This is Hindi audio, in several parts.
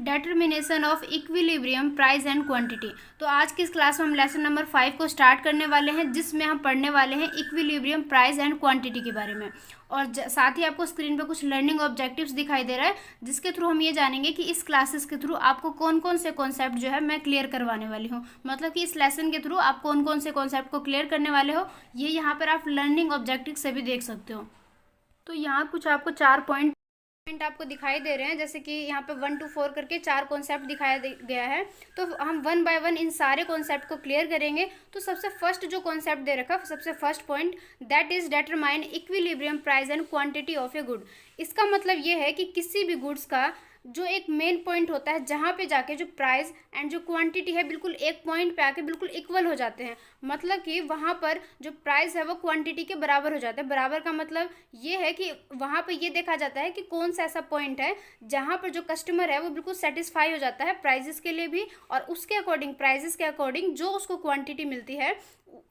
Determination of equilibrium price and quantity. तो आज की इस क्लास में हम लेसन नंबर 5 को स्टार्ट करने वाले हैं, जिसमें हम पढ़ने वाले हैं इक्विलिब्रियम प्राइस एंड क्वांटिटी के बारे में। और साथ ही आपको स्क्रीन पे कुछ लर्निंग ऑब्जेक्टिव्स दिखाई दे रहा है, जिसके थ्रू हम ये जानेंगे कि इस क्लासेस के थ्रू आपको कौन कौन से कॉन्सेप्ट जो है मैं क्लियर करवाने वाली हूँ। मतलब कि इस लेसन के थ्रू आप कौन कौन से कॉन्सेप्ट को क्लियर करने वाले हो, ये यहाँ पर आप लर्निंग ऑब्जेक्टिव से भी देख सकते हो। तो यहाँ कुछ आपको 4 पॉइंट आपको दिखाई दे रहे हैं, जैसे कि यहाँ पे 1 to 4 करके 4 कॉन्सेप्ट दिखाया गया है। तो हम 1 by 1 इन सारे कॉन्सेप्ट को क्लियर करेंगे। तो सबसे फर्स्ट जो कॉन्सेप्ट दे रखा, सबसे first point, that is determine equilibrium price and quantity of a good. इसका मतलब ये है कि किसी भी गुड्स का जो एक मेन पॉइंट होता है, जहाँ पे जाके जो प्राइस एंड जो क्वांटिटी है बिल्कुल एक पॉइंट पे आके बिल्कुल इक्वल हो जाते हैं। मतलब कि वहाँ पर जो प्राइस है वो क्वांटिटी के बराबर हो जाता है। बराबर का मतलब ये है कि वहाँ पर ये देखा जाता है कि कौन सा ऐसा पॉइंट है जहाँ पर जो कस्टमर है वो बिल्कुल सेटिस्फाई हो जाता है प्राइजेस के लिए भी, और उसके अकॉर्डिंग, प्राइजेस के अकॉर्डिंग जो उसको क्वांटिटी मिलती है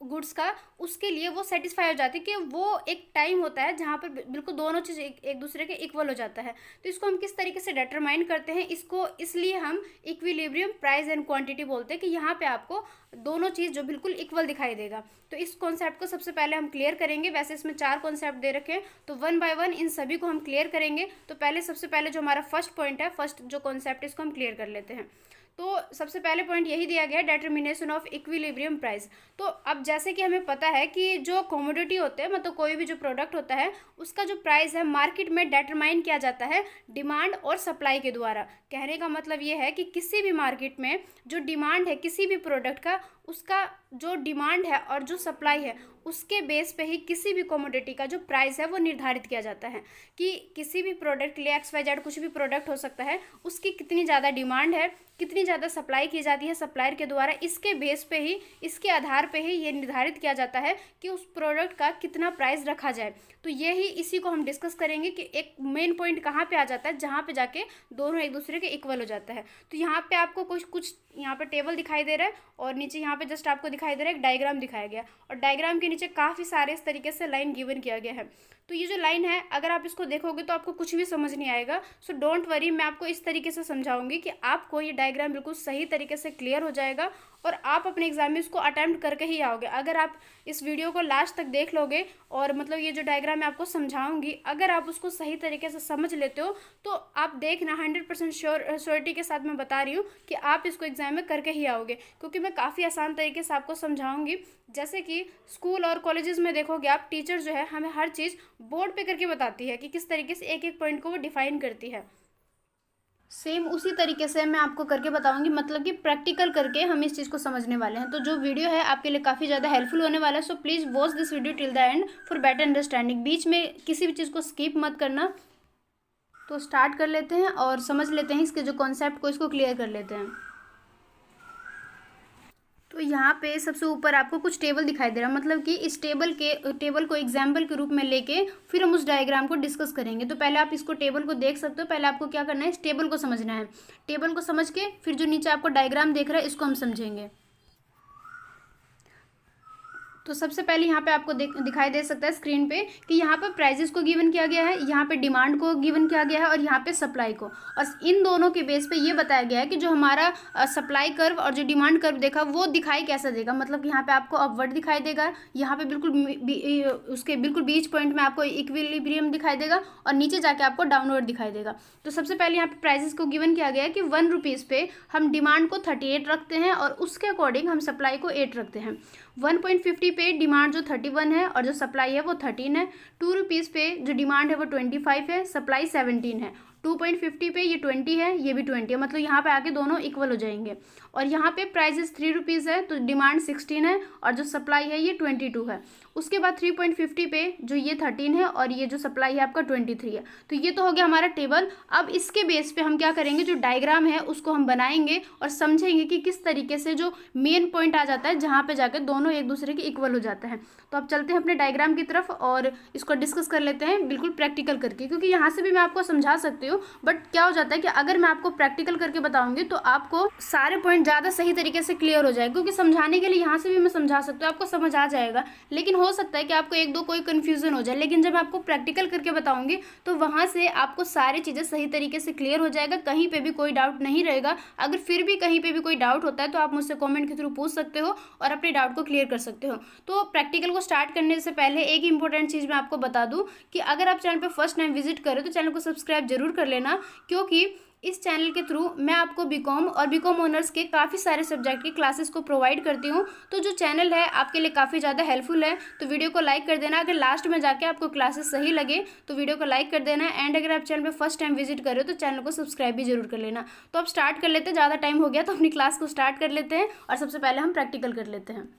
गुड्स का, उसके लिए वो सेटिस्फाई हो जाती है कि वो एक टाइम होता है जहाँ पर बिल्कुल दोनों चीज़ एक दूसरे के इक्वल हो जाता है। तो इसको हम किस तरीके से डिटरमाइन करते हैं, इसको इसलिए हम इक्विलिब्रियम प्राइस एंड क्वांटिटी बोलते हैं कि यहाँ पे आपको दोनों चीज़ जो बिल्कुल इक्वल दिखाई देगा। तो इस कॉन्सेप्ट को सबसे पहले हम क्लियर करेंगे। वैसे इसमें 4 कॉन्सेप्ट दे रखे हैं, तो 1 by 1 इन सभी को हम क्लियर करेंगे। तो सबसे पहले जो हमारा फर्स्ट पॉइंट है, फर्स्ट जो कॉन्सेप्ट, इसको हम क्लियर कर लेते हैं। तो सबसे पहले पॉइंट यही दिया गया है, डिटर्मिनेशन ऑफ इक्विलिब्रियम प्राइस। तो अब जैसे कि हमें पता है कि जो कमोडिटी होते हैं, मतलब कोई भी जो प्रोडक्ट होता है, उसका जो प्राइस है मार्केट में डिटरमाइन किया जाता है डिमांड और सप्लाई के द्वारा। कहने का मतलब ये है कि किसी भी मार्केट में जो डिमांड है किसी भी प्रोडक्ट का, उसका जो डिमांड है और जो सप्लाई है, उसके बेस पे ही किसी भी कमोडिटी का जो प्राइस है वो निर्धारित किया जाता है। कि किसी भी प्रोडक्ट के लिए XYZ कुछ भी प्रोडक्ट हो सकता है, उसकी कितनी ज़्यादा डिमांड है, कितनी ज़्यादा सप्लाई की जाती है सप्लायर के द्वारा, इसके बेस पे ही, इसके आधार पे ही ये निर्धारित किया जाता है कि उस प्रोडक्ट का कितना प्राइस रखा जाए। तो यही इसी को हम डिस्कस करेंगे कि एक मेन पॉइंट कहाँ पे आ जाता है जहाँ पे जाके दोनों एक दूसरे के इक्वल हो जाता है। तो यहाँ पे आपको कुछ यहाँ पे टेबल दिखाई दे रहा है, और नीचे यहाँ पे जस्ट आपको दिखाई दे रहा है एक डायग्राम दिखाया गया, और डायग्राम के नीचे काफ़ी सारे इस तरीके से लाइन गिवन किया गया है। तो ये जो लाइन है, अगर आप इसको देखोगे तो आपको कुछ भी समझ नहीं आएगा। सो डोंट वरी, मैं आपको इस तरीके से समझाऊंगी कि आपको ये डायग्राम बिल्कुल सही तरीके से क्लियर हो जाएगा, और आप अपने एग्जाम में इसको अटेम्प्ट करके ही आओगे। अगर आप इस वीडियो को लास्ट तक देख लोगे, और मतलब ये जो डायग्राम मैं आपको समझाऊंगी, अगर आप उसको सही तरीके से समझ लेते हो, तो आप देखना 100% श्योरिटी के साथ मैं बता रही हूँ कि आप इसको एग्जाम में करके ही आओगे, क्योंकि मैं काफ़ी आसान तरीके से आपको समझाऊंगी। जैसे कि स्कूल और कॉलेजेस में देखोगे आप, टीचर जो है हमें हर चीज़ बोर्ड पे करके बताती है कि किस तरीके से एक एक पॉइंट को वो डिफाइन करती है। सेम उसी तरीके से मैं आपको करके बताऊंगी, मतलब कि प्रैक्टिकल करके हम इस चीज़ को समझने वाले हैं। तो जो वीडियो है आपके लिए काफ़ी ज़्यादा हेल्पफुल होने वाला है। So please watch this video till the end for better understanding. बीच में किसी भी चीज़ को स्किप मत करना। तो स्टार्ट कर लेते हैं और समझ लेते हैं इसके जो कॉन्सेप्ट को, इसको क्लियर कर लेते हैं। तो यहाँ पे सबसे ऊपर आपको कुछ टेबल दिखाई दे रहा है, मतलब कि इस टेबल को एग्जाम्पल के रूप में लेके फिर हम उस डायग्राम को डिस्कस करेंगे। तो पहले आप इसको टेबल को देख सकते हो। पहले आपको क्या करना है, इस टेबल को समझना है। टेबल को समझ के फिर जो नीचे आपको डायग्राम देख रहा है, इसको हम समझेंगे। तो सबसे पहले यहाँ पे आपको दिखाई दे सकता है स्क्रीन पे कि यहाँ पे प्राइजेस को गिवन किया गया है, यहाँ पे डिमांड को गिवन किया गया है, और यहाँ पे सप्लाई को। और इन दोनों के बेस पे ये बताया गया है कि जो हमारा सप्लाई कर्व और जो डिमांड कर्व देखा, वो दिखाई कैसा देगा। मतलब कि यहाँ पे आपको अपवर्ड दिखाई देगा, यहाँ पे बिल्कुल उसके बिल्कुल बीच पॉइंट में आपको इक्विलिब्रियम दिखाई देगा, और नीचे जाके आपको डाउनवर्ड दिखाई देगा। तो सबसे पहले यहाँ पे प्राइजेस को गिवन किया गया है कि 1 रुपीज़ पे हम डिमांड को 38 रखते हैं, और उसके अकॉर्डिंग हम सप्लाई को 8 रखते हैं। 1.50 पे डिमांड जो 31 है और जो सप्लाई है वो 13 है। 2 रुपीज़ पे जो डिमांड है वो 25 है, सप्लाई 17 है। 2.50 पे ये 20 है, ये भी 20 है, मतलब यहाँ पे आके दोनों इक्वल हो जाएंगे। और यहाँ पे प्राइजेस 3 रुपीज़ है, तो डिमांड 16 है, और जो सप्लाई है ये 22 है। उसके बाद 3.50 पे जो ये 13 है, और ये जो सप्लाई है आपका 23 है। तो ये तो हो गया हमारा टेबल। अब इसके बेस पे हम क्या करेंगे, जो डायग्राम है उसको हम बनाएंगे और समझेंगे कि किस तरीके से जो मेन पॉइंट आ जाता है जहाँ पे जाकर दोनों एक दूसरे के इक्वल हो जाता है। तो अब चलते हैं अपने डायग्राम की तरफ और इसको डिस्कस कर लेते हैं बिल्कुल प्रैक्टिकल करके, क्योंकि यहाँ से भी मैं आपको समझा सकती हूँ हूँ, बट क्या हो जाता है कि अगर मैं आपको प्रैक्टिकल करके बताऊंगी तो आपको सारे पॉइंट ज़्यादा सही तरीके से क्लियर हो जाएगा, क्योंकि समझाने के लिए यहाँ से भी मैं समझा सकती हूँ, आपको समझ आ जाएगा, लेकिन हो सकता है कि आपको एक दो कोई कन्फ्यूज़न हो जाए, लेकिन जब मैं आपको प्रैक्टिकल करके बताऊँगी तो वहाँ से आपको सारी चीज़ें सही तरीके से क्लियर हो जाएगा, कहीं पर भी कोई डाउट नहीं रहेगा। अगर फिर भी कहीं पर भी कोई डाउट होता है तो आप मुझसे कॉमेंट के थ्रू पूछ सकते हो और अपने डाउट को क्लियर कर सकते हो। तो प्रैक्टिकल को स्टार्ट करने से पहले एक इंपॉर्टेंट चीज़ मैं आपको बता दूं कि अगर आप चैनल पे फर्स्ट टाइम विजिट करें तो चैनल को सब्सक्राइब जरूर कर लेना, क्योंकि इस चैनल के थ्रू मैं आपको बीकॉम और बीकॉम ऑनर्स के काफ़ी सारे सब्जेक्ट की क्लासेस को प्रोवाइड करती हूँ। तो जो चैनल है आपके लिए काफ़ी ज़्यादा हेल्पफुल है, तो वीडियो को लाइक कर देना। अगर लास्ट में जाके आपको क्लासेस सही लगे तो वीडियो को लाइक कर देना। एंड अगर आप चैनल पे फर्स्ट टाइम विजिट कर रहे हो तो चैनल को सब्सक्राइब भी जरूर कर लेना। तो अब स्टार्ट कर लेते हैं, ज़्यादा टाइम हो गया तो अपनी क्लास को स्टार्ट कर लेते हैं और सबसे पहले हम प्रैक्टिकल कर लेते हैं।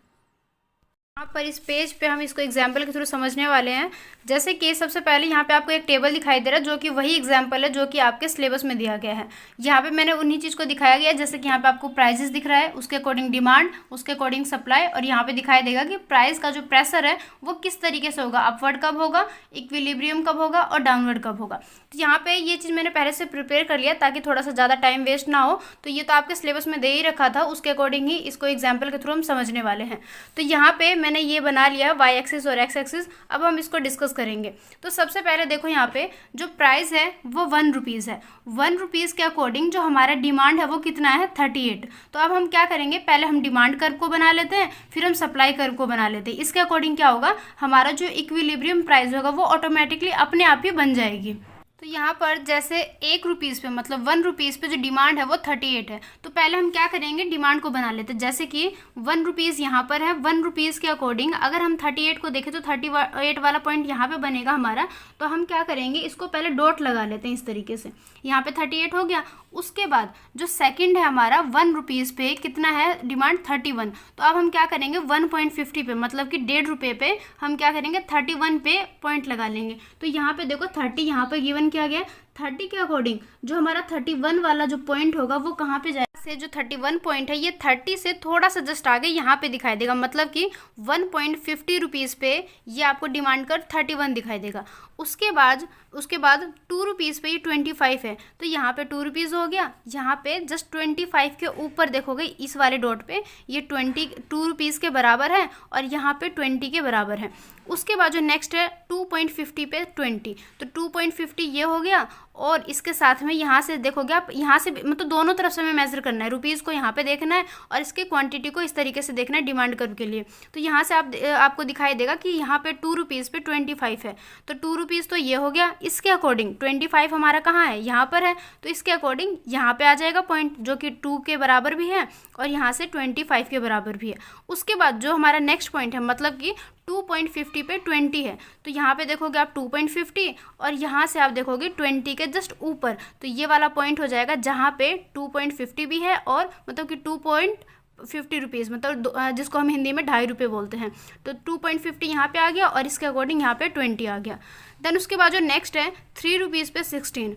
यहाँ पर इस पेज पे हम इसको एग्जाम्पल के थ्रू समझने वाले हैं। जैसे कि सबसे पहले यहाँ पे आपको एक टेबल दिखाई दे रहा है जो कि वही एग्जाम्पल है जो कि आपके सिलेबस में दिया गया है। यहाँ पे मैंने उन्हीं चीज़ को दिखाया गया है, जैसे कि यहाँ पे आपको प्राइजेस दिख रहा है, उसके अकॉर्डिंग डिमांड, उसके अकॉर्डिंग सप्लाई, और यहाँ पे दिखाई देगा कि प्राइस का जो प्रेशर है वो किस तरीके से होगा, अपवर्ड कब होगा, इक्विलिब्रियम कब होगा और डाउनवर्ड कब होगा। तो यहाँ पे ये चीज़ मैंने पहले से प्रिपेयर कर लिया ताकि थोड़ा सा ज़्यादा टाइम वेस्ट ना हो। तो ये तो आपके सिलेबस में दे ही रखा था, उसके अकॉर्डिंग ही इसको एग्जाम्पल के थ्रू हम समझने वाले हैं। तो यहाँ पे मैंने ये बना लिया है वाई एक्सिस और एक्स एक्सिस। अब हम इसको डिस्कस करेंगे। तो सबसे पहले देखो यहाँ पे जो प्राइस है वो ₹1 है। ₹1 के अकॉर्डिंग जो हमारा डिमांड है वो कितना है, 38। तो अब हम क्या करेंगे, पहले हम डिमांड कर्व को बना लेते हैं, फिर हम सप्लाई कर्व को बना लेते हैं। इसके अकॉर्डिंग क्या होगा, हमारा जो इक्विलिब्रियम प्राइस होगा वो ऑटोमेटिकली अपने आप ही बन जाएगी। तो यहाँ पर जैसे ₹1 पे मतलब ₹1 पे जो डिमांड है वो 38 है। तो पहले हम क्या करेंगे, डिमांड को बना लेते हैं। जैसे कि ₹1 यहाँ पर है, ₹1 के अकॉर्डिंग अगर हम 38 को देखें तो 38 वाला पॉइंट यहाँ पे बनेगा हमारा। तो हम क्या करेंगे, इसको पहले डॉट लगा लेते हैं इस तरीके से। यहाँ पे 38 हो गया। उसके बाद जो सेकंड है हमारा ₹1 पे कितना है डिमांड, 31। तो अब हम क्या करेंगे 1.50 पे मतलब कि ₹1.5 पे हम क्या करेंगे 31 पे पॉइंट लगा लेंगे। तो यहाँ पे देखो 30 यहाँ पे गिवन किया गया। 30 के अकॉर्डिंग जो हमारा 31 वाला जो पॉइंट होगा वो कहाँ पे जाएगा, से जो 31 पॉइंट है ये 30 से थोड़ा सा जस्ट आगे यहाँ पे दिखाई देगा, मतलब कि 1.50 पे ये आपको डिमांड कर 31 दिखाई देगा। उसके बाद ₹2 पे ये 25 है, तो यहाँ पे ₹2 हो गया। यहाँ पे जस्ट 25 के ऊपर देखोगे इस वाले डॉट पे ये ₹2 के बराबर है और यहाँ पे 20 के बराबर है। उसके बाद जो नेक्स्ट है 2.50 पे 20, तो 2.50 ये हो गया। और इसके साथ में यहाँ से देखोगे आप, यहाँ से मतलब दोनों तरफ से हमें मेजर करना है, ₹को यहाँ पे देखना है और इसके क्वांटिटी को इस तरीके से देखना है डिमांड कर्व के लिए। तो यहाँ से आपको दिखाई देगा कि यहाँ पे ₹2 पे 25 है, तो ₹2 तो ये हो गया। इसके अकॉर्डिंग 25 हमारा कहाँ है, यहाँ पर है, तो इसके अकॉर्डिंग यहाँ पे आ जाएगा पॉइंट जो कि 2 के बराबर भी है और यहाँ से 25 के बराबर भी है। उसके बाद जो हमारा नेक्स्ट पॉइंट है मतलब कि 2.50 पे 20 है, तो यहाँ पे देखोगे आप 2.50 और यहाँ से आप देखोगे 20 के जस्ट ऊपर, तो ये वाला पॉइंट हो जाएगा जहाँ पे 2.50 भी है और मतलब कि ₹2.50 मतलब जिसको हम हिंदी में ₹2.50 बोलते हैं। तो 2.50 यहाँ पे आ गया और इसके अकॉर्डिंग यहाँ पे 20 आ गया। देन उसके बाद जो नेक्स्ट है ₹3 पे 16,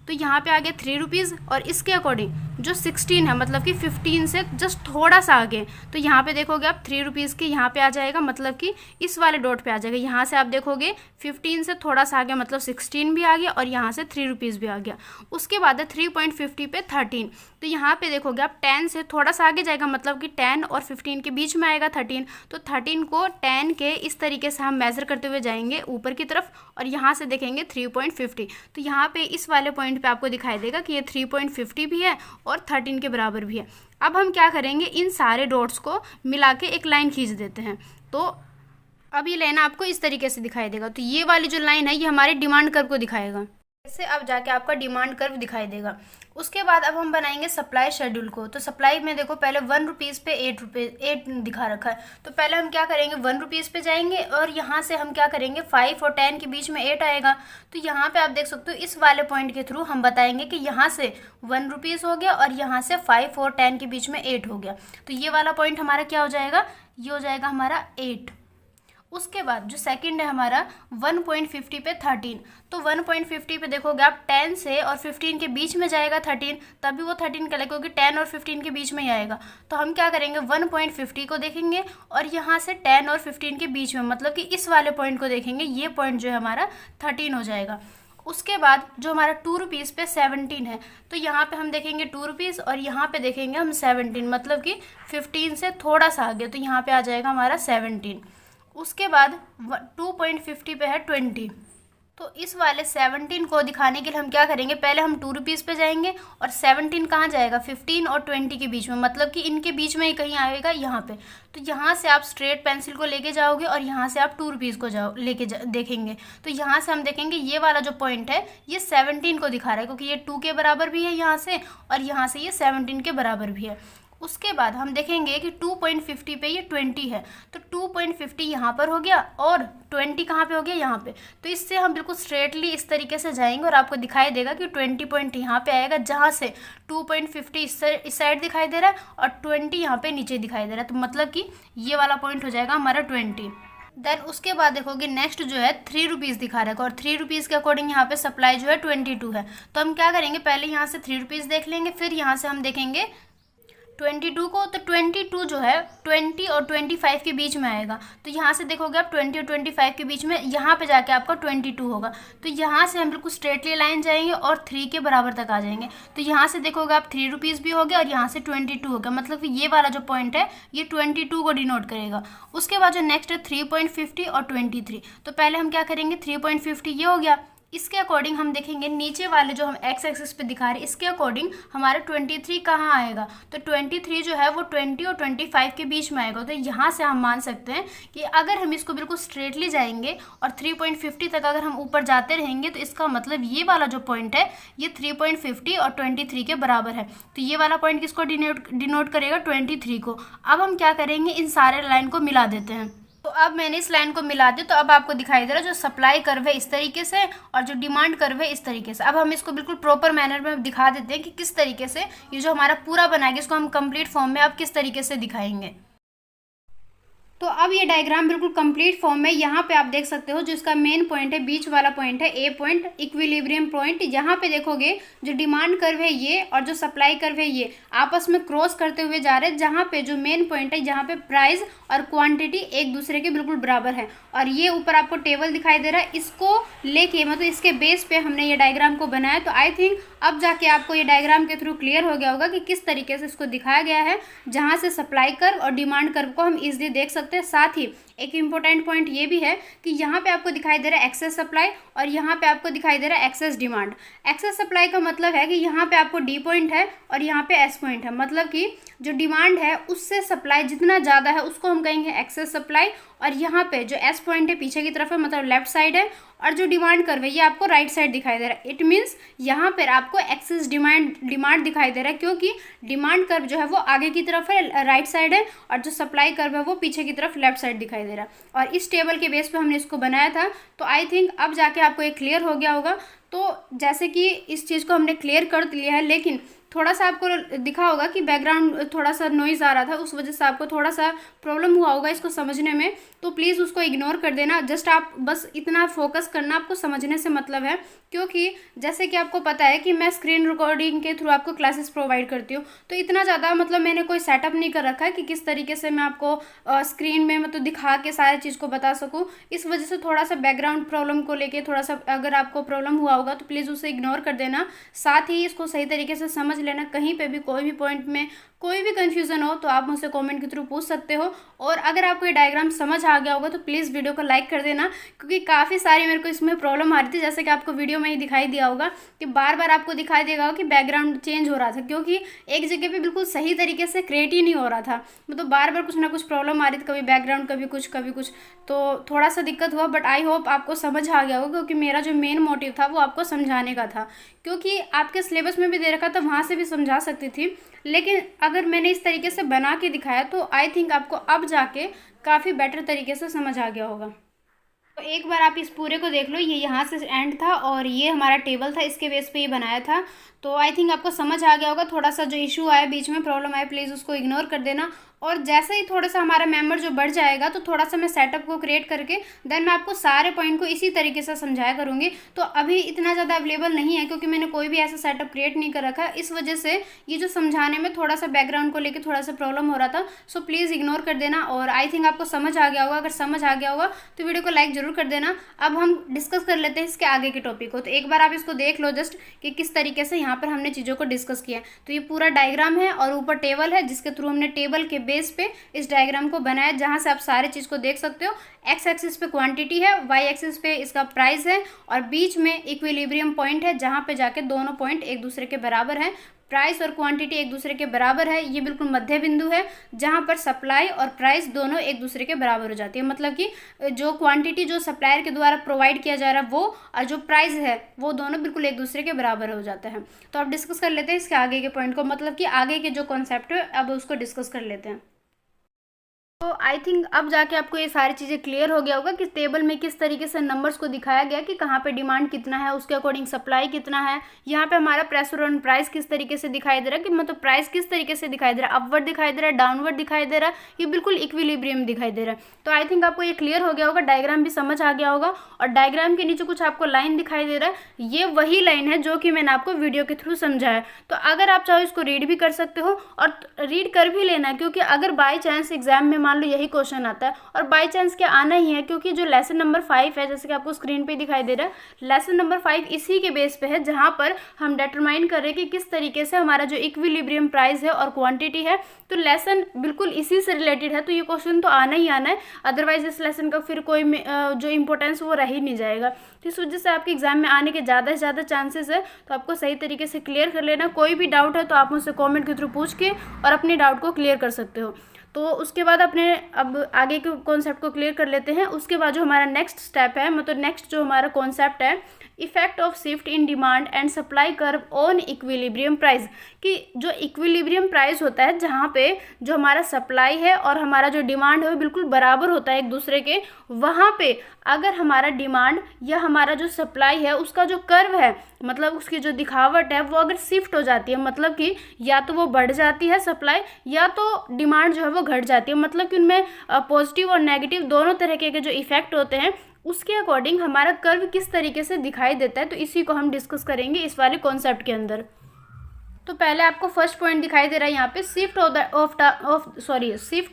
तो यहाँ पे आ गया ₹3 और इसके अकॉर्डिंग जो 16 है मतलब कि 15 से जस्ट थोड़ा सा आगे, तो यहाँ पे देखोगे आप ₹3 के यहाँ पे आ जाएगा, मतलब कि इस वाले डॉट पे आ जाएगा। यहाँ से आप देखोगे 15 से थोड़ा सा आगे मतलब 16 भी आ गया और यहाँ से ₹3 भी आ गया। उसके बाद है 3.50 पे 13, तो यहाँ पे देखोगे आप 10 से थोड़ा सा आगे जाएगा, मतलब कि 10 और 15 के बीच में आएगा 13। तो 13 को 10 के इस तरीके से हम मेज़र करते हुए जाएंगे ऊपर की तरफ और यहाँ से देखेंगे 3.50। तो यहाँ पे इस वाले पॉइंट पे आपको दिखाई देगा कि ये 3.50 भी है और 13 के बराबर भी है। अब हम क्या करेंगे, इन सारे डॉट्स को मिला के एक लाइन खींच देते हैं। तो अब ये लाइन आपको इस तरीके से दिखाई देगा। तो ये वाली जो लाइन है ये हमारे डिमांड कर्व को दिखाएगा, ऐसे अब जाके आपका डिमांड कर्व दिखाई देगा। उसके बाद अब हम बनाएंगे सप्लाई शेड्यूल को। तो सप्लाई में देखो पहले ₹1 पे 8 दिखा रखा है, तो पहले हम क्या करेंगे ₹1 पे जाएंगे और यहाँ से हम क्या करेंगे 5 और 10 के बीच में 8 आएगा। तो यहाँ पे आप देख सकते हो इस वाले पॉइंट के थ्रू हम बताएंगे कि यहाँ से ₹1 हो गया और यहाँ से 5 और 10 के बीच में 8 हो गया। तो ये वाला पॉइंट हमारा क्या हो जाएगा, ये हो जाएगा हमारा 8। उसके बाद जो सेकंड है हमारा 1.50 पे 13, तो 1.50 पे देखोगे आप 10 से और 15 के बीच में जाएगा 13, तभी वो 13 का क्योंकि 10 और 15 के बीच में ही आएगा। तो हम क्या करेंगे 1.50 को देखेंगे और यहाँ से 10 और 15 के बीच में मतलब कि इस वाले पॉइंट को देखेंगे, ये पॉइंट जो है हमारा 13 हो जाएगा। उसके बाद जो हमारा 2 रुपीज़ पे 17 है, तो यहाँ पे हम देखेंगे 2 रुपीज़ और यहाँ पे देखेंगे हम 17, मतलब कि 15 से थोड़ा सा आगे, तो यहाँ पे आ जाएगा हमारा 17। उसके बाद 2.50 पे है 20। तो इस वाले 17 को दिखाने के लिए हम क्या करेंगे, पहले हम 2 रुपीज़ पे जाएंगे और 17 कहाँ जाएगा, 15 और 20 के बीच में, मतलब कि इनके बीच में ही कहीं आएगा यहाँ पे। तो यहाँ से आप स्ट्रेट पेंसिल को लेके जाओगे और यहाँ से आप 2 रुपीज़ को देखेंगे। तो यहाँ से हम देखेंगे ये वाला जो पॉइंट है ये 17 को दिखा रहा है, क्योंकि ये 2 के बराबर भी है यहाँ से और यहाँ से ये 17 के बराबर भी है। उसके बाद हम देखेंगे कि 2.50 पे ये 20 है, तो 2.50 यहाँ पर हो गया और 20 कहाँ पे हो गया, यहाँ पे। तो इससे हम बिल्कुल स्ट्रेटली इस तरीके से जाएंगे और आपको दिखाई देगा कि 20 पॉइंट यहाँ पे आएगा, जहाँ से 2.50 इस साइड दिखाई दे रहा है और 20 यहाँ पे नीचे दिखाई दे रहा है। तो मतलब कि ये वाला पॉइंट हो जाएगा हमारा 20। देन उसके बाद देखोगे नेक्स्ट जो है 3 रुपीज़ दिखा रहा है और 3 रुपीज़ के अकॉर्डिंग यहाँ पे सप्लाई जो है 22 है। तो हम क्या करेंगे, पहले यहाँ से 3 रुपीज़ देख लेंगे, फिर यहाँ से हम देखेंगे 22 को। तो 22 जो है 20 और 25 के बीच में आएगा। तो यहाँ से देखोगे आप 20 और 25 के बीच में, यहाँ पे जाके आपका 22 होगा। तो यहाँ से हम बिल्कुल स्ट्रेटली लाइन जाएंगे और 3 के बराबर तक आ जाएंगे। तो यहाँ से देखोगे आप 3 रुपीज़ भी हो गया और यहाँ से 22 हो गया, मतलब कि ये वाला जो पॉइंट है ये 22 को डिनोट करेगा। उसके बाद जो नेक्स्ट है 3.50 और 23। तो पहले हम क्या करेंगे, 3.50 ये हो गया, इसके अकॉर्डिंग हम देखेंगे नीचे वाले जो हम एक्स एक्सिस पे दिखा रहे हैं इसके अकॉर्डिंग हमारा 23 कहाँ आएगा। तो 23 जो है वो 20 और 25 के बीच में आएगा। तो यहाँ से हम मान सकते हैं कि अगर हम इसको बिल्कुल स्ट्रेटली जाएंगे और 3.50 तक अगर हम ऊपर जाते रहेंगे तो इसका मतलब ये वाला जो पॉइंट है ये 3.50 और 23 के बराबर है। तो ये वाला पॉइंट किसको डिनोट करेगा, 23 को। अब हम क्या करेंगे, इन सारे लाइन को मिला देते हैं। तो अब मैंने इस लाइन को मिला दी, तो अब आपको दिखाई दे रहा है जो सप्लाई कर्व है इस तरीके से और जो डिमांड कर्व है इस तरीके से। अब हम इसको बिल्कुल प्रॉपर मैनर में दिखा देते हैं कि किस तरीके से ये जो हमारा पूरा बनाएगा इसको हम कंप्लीट फॉर्म में अब किस तरीके से दिखाएंगे। तो अब ये डायग्राम बिल्कुल कंप्लीट फॉर्म में, यहाँ पे आप देख सकते हो जो इसका मेन पॉइंट है, बीच वाला पॉइंट है ए पॉइंट, इक्विलिब्रियम पॉइंट। यहाँ पे देखोगे जो डिमांड कर्व है ये और जो सप्लाई कर्व है ये आपस में क्रॉस करते हुए जा रहे हैं, जहाँ पे जो मेन पॉइंट है जहाँ पे प्राइस और क्वांटिटी एक दूसरे के बिल्कुल बराबर है। और ये ऊपर आपको टेबल दिखाई दे रहा है, इसको लेके मतलब इसके बेस पे हमने ये डायग्राम को बनाया। तो आई थिंक अब जाके आपको ये डायग्राम के थ्रू क्लियर हो गया होगा कि किस तरीके से इसको दिखाया गया है, जहाँ से सप्लाई कर्व और डिमांड कर्व को हम इजीली देख सकते हैं। साथ ही एक इम्पोर्टेंट पॉइंट ये भी है कि यहाँ पे आपको दिखाई दे रहा है एक्सेस सप्लाई और यहाँ पे आपको दिखाई दे रहा है एक्सेस डिमांड। एक्सेस सप्लाई का मतलब है कि यहाँ पे आपको डी पॉइंट है और यहाँ पे एस पॉइंट है, मतलब कि जो डिमांड है उससे सप्लाई जितना ज़्यादा है उसको हम कहेंगे एक्सेस सप्लाई, और यहाँ पे जो एस पॉइंट है पीछे की तरफ है मतलब लेफ्ट साइड है, और जो डिमांड कर्व है ये आपको राइट साइड दिखाई दे रहा है। इट मीन्स यहाँ पर आपको एक्सेस डिमांड दिखाई दे रहा है, क्योंकि डिमांड कर्व जो है वो आगे की तरफ है राइट साइड है और जो सप्लाई कर्व है वो पीछे की तरफ लेफ्ट साइड दिखाई दे रहा है। और इस टेबल के बेस पे हमने इसको बनाया था। तो आई थिंक अब जाके आपको ये क्लियर हो गया होगा। तो जैसे कि इस चीज़ को हमने क्लियर कर लिया है, लेकिन थोड़ा सा आपको दिखा होगा कि बैकग्राउंड थोड़ा सा नॉइज़ आ रहा था, उस वजह से आपको थोड़ा सा प्रॉब्लम हुआ होगा इसको समझने में। तो प्लीज़ उसको इग्नोर कर देना, जस्ट आप बस इतना फोकस करना, आपको समझने से मतलब है। क्योंकि जैसे कि आपको पता है कि मैं स्क्रीन रिकॉर्डिंग के थ्रू आपको क्लासेस प्रोवाइड करती हूँ, तो इतना ज़्यादा मतलब मैंने कोई सेटअप नहीं कर रखा है कि किस तरीके से मैं आपको स्क्रीन में मतलब दिखा के सारी चीज़ को बता सकूँ। इस वजह से थोड़ा सा बैकग्राउंड प्रॉब्लम को लेके थोड़ा सा अगर आपको प्रॉब्लम हुआ होगा तो प्लीज़ उसे इग्नोर कर देना। साथ ही इसको सही तरीके से समझ लेना, कहीं पे भी कोई भी पॉइंट में कोई भी कन्फ्यूज़न हो तो आप मुझसे कमेंट के थ्रू पूछ सकते हो। और अगर आपको ये डायग्राम समझ आ गया होगा तो प्लीज़ वीडियो को लाइक कर देना, क्योंकि काफ़ी सारी मेरे को इसमें प्रॉब्लम आ रही थी। जैसे कि आपको वीडियो में ही दिखाई दिया होगा कि बार बार आपको दिखाई देगा कि बैकग्राउंड चेंज हो रहा था, क्योंकि एक जगह पे बिल्कुल सही तरीके से क्रिएट ही नहीं हो रहा था। मतलब बार बार कुछ ना कुछ प्रॉब्लम आ रही थी, कभी बैकग्राउंड कभी कुछ, तो थोड़ा सा दिक्कत हुआ। बट आई होप आपको समझ आ गया होगा, क्योंकि मेरा जो मेन मोटिव था वो आपको समझाने का था, क्योंकि आपके सिलेबस में भी दे रखा था, वहाँ से भी समझा सकती थी। लेकिन अगर मैंने इस तरीके से बना के दिखाया तो आई थिंक आपको अब जाके काफ़ी बेटर तरीके से समझ आ गया होगा। तो एक बार आप इस पूरे को देख लो, ये यहाँ से एंड था और ये हमारा टेबल था, इसके बेस पे ये बनाया था। तो आई थिंक आपको समझ आ गया होगा। थोड़ा सा जो इशू आया बीच में प्रॉब्लम आया, प्लीज़ उसको इग्नोर कर देना। और जैसे ही थोड़ा सा हमारा मेंबर जो बढ़ जाएगा तो थोड़ा सा मैं सेटअप को क्रिएट करके देन मैं आपको सारे पॉइंट को इसी तरीके से समझाया करूँगी। तो अभी इतना ज़्यादा अवेलेबल नहीं है, क्योंकि मैंने कोई भी ऐसा सेटअप क्रिएट नहीं कर रखा, इस वजह से ये जो समझाने में थोड़ा सा बैकग्राउंड को लेके थोड़ा सा प्रॉब्लम हो रहा था। सो प्लीज़ इग्नोर कर देना। और आई थिंक आपको समझ आ गया होगा। अगर समझ आ गया होगा तो वीडियो को लाइक जरूर ज़रूर कर देना। अब हम डिस्कस कर लेते हैं इसके आगे के टॉपिक को। तो एक बार आप इसको देख लो जस्ट कि किस तरीके से यहाँ पर हमने चीज़ों को डिस्कस किया है। तो ये पूरा डायग्राम है और ऊपर टेबल है, जिसके थ्रू हमने टेबल के बेस पे इस डायग्राम को बनाया, जहाँ से आप सारे चीज़ को देख सकते हो। एक्स एक्सिस पे क्वांटिटी है, वाई एक्सिस पे इसका प्राइस है, और बीच में इक्विलिब्रियम पॉइंट है, जहाँ पे जाके दोनों पॉइंट एक दूसरे के बराबर हैं। प्राइस और क्वांटिटी एक दूसरे के बराबर है। ये बिल्कुल मध्य बिंदु है, जहाँ पर सप्लाई और प्राइस दोनों एक दूसरे के बराबर हो जाती है। मतलब कि जो क्वांटिटी जो सप्लायर के द्वारा प्रोवाइड किया जा रहा है वो, और जो प्राइस है वो दोनों बिल्कुल एक दूसरे के बराबर हो जाते हैं। तो अब डिस्कस कर लेते हैं इसके आगे के पॉइंट को, मतलब कि आगे के जो कॉन्सेप्ट है अब उसको डिस्कस कर लेते हैं। तो आई थिंक अब जाके आपको ये सारी चीज़ें क्लियर हो गया होगा कि टेबल में किस तरीके से नंबर्स को दिखाया गया कि कहाँ पे डिमांड कितना है, उसके अकॉर्डिंग सप्लाई कितना है। यहाँ पे हमारा प्रेशर ऑन प्राइस किस तरीके से दिखाई दे रहा है, कि मतलब प्राइस किस तरीके से दिखाई दे रहा है, अपवर्ड दिखाई दे रहा है, डाउनवर्ड दिखाई दे रहा है, ये बिल्कुल इक्विलिब्रियम दिखाई दे रहा है। तो आई थिंक आपको ये क्लियर हो गया होगा, डायग्राम भी समझ आ गया होगा। और डायग्राम के नीचे कुछ आपको लाइन दिखाई दे रहा है, ये वही लाइन है जो कि मैंने आपको वीडियो के थ्रू समझाया। तो अगर आप चाहो इसको रीड भी कर सकते हो और रीड कर भी लेना, क्योंकि अगर बाई चांस एग्जाम में मान लो यही क्वेश्चन आता है, और बाई चांस क्या आना ही है, क्योंकि जो लेसन नंबर 5 है, जैसे कि आपको स्क्रीन पे दिखाई दे रहा है, लेसन नंबर 5 इसी के बेस पे है, जहां पर हम डिटरमाइन कर रहे हैं कि किस तरीके से हमारा जो इक्विलिब्रियम प्राइस है और क्वांटिटी है। तो लेसन बिल्कुल इसी से रिलेटेड है, तो ये क्वेश्चन तो आना ही आना है, अदरवाइज इस लेसन का फिर कोई जो इंपॉर्टेंस वो रह ही नहीं जाएगा। तो इस वजह से आपके एग्जाम में आने के ज़्यादा से ज़्यादा चांसेस है। तो आपको सही तरीके से क्लियर कर लेना। कोई भी डाउट है तो आप मुझसे कॉमेंट के थ्रू पूछ के और अपने डाउट को क्लियर कर सकते हो। तो उसके बाद अपने अब आगे के कॉन्सेप्ट को क्लियर कर लेते हैं। उसके बाद जो हमारा नेक्स्ट स्टेप है, मतलब नेक्स्ट जो हमारा कॉन्सेप्ट है, effect of shift in demand and supply curve on equilibrium price, कि जो इक्विलिब्रियम प्राइस होता है, जहाँ पे जो हमारा सप्लाई है और हमारा जो डिमांड है वो बिल्कुल बराबर होता है एक दूसरे के, वहाँ पे अगर हमारा डिमांड या हमारा जो सप्लाई है उसका जो कर्व है, मतलब उसकी जो दिखावट है वो अगर शिफ्ट हो जाती है, मतलब कि या तो वो बढ़ जाती है सप्लाई, या तो डिमांड जो है वो घट जाती है, मतलब कि उनमें पॉजिटिव और नेगेटिव दोनों तरह के जो इफेक्ट होते हैं, उसके अकॉर्डिंग हमारा कर्व किस तरीके से दिखाई देता है। तो इसी को हम डिस्कस करेंगे इस वाले कॉन्सेप्ट के अंदर। तो पहले आपको फर्स्ट पॉइंट दिखाई दे रहा है यहाँ पे, shift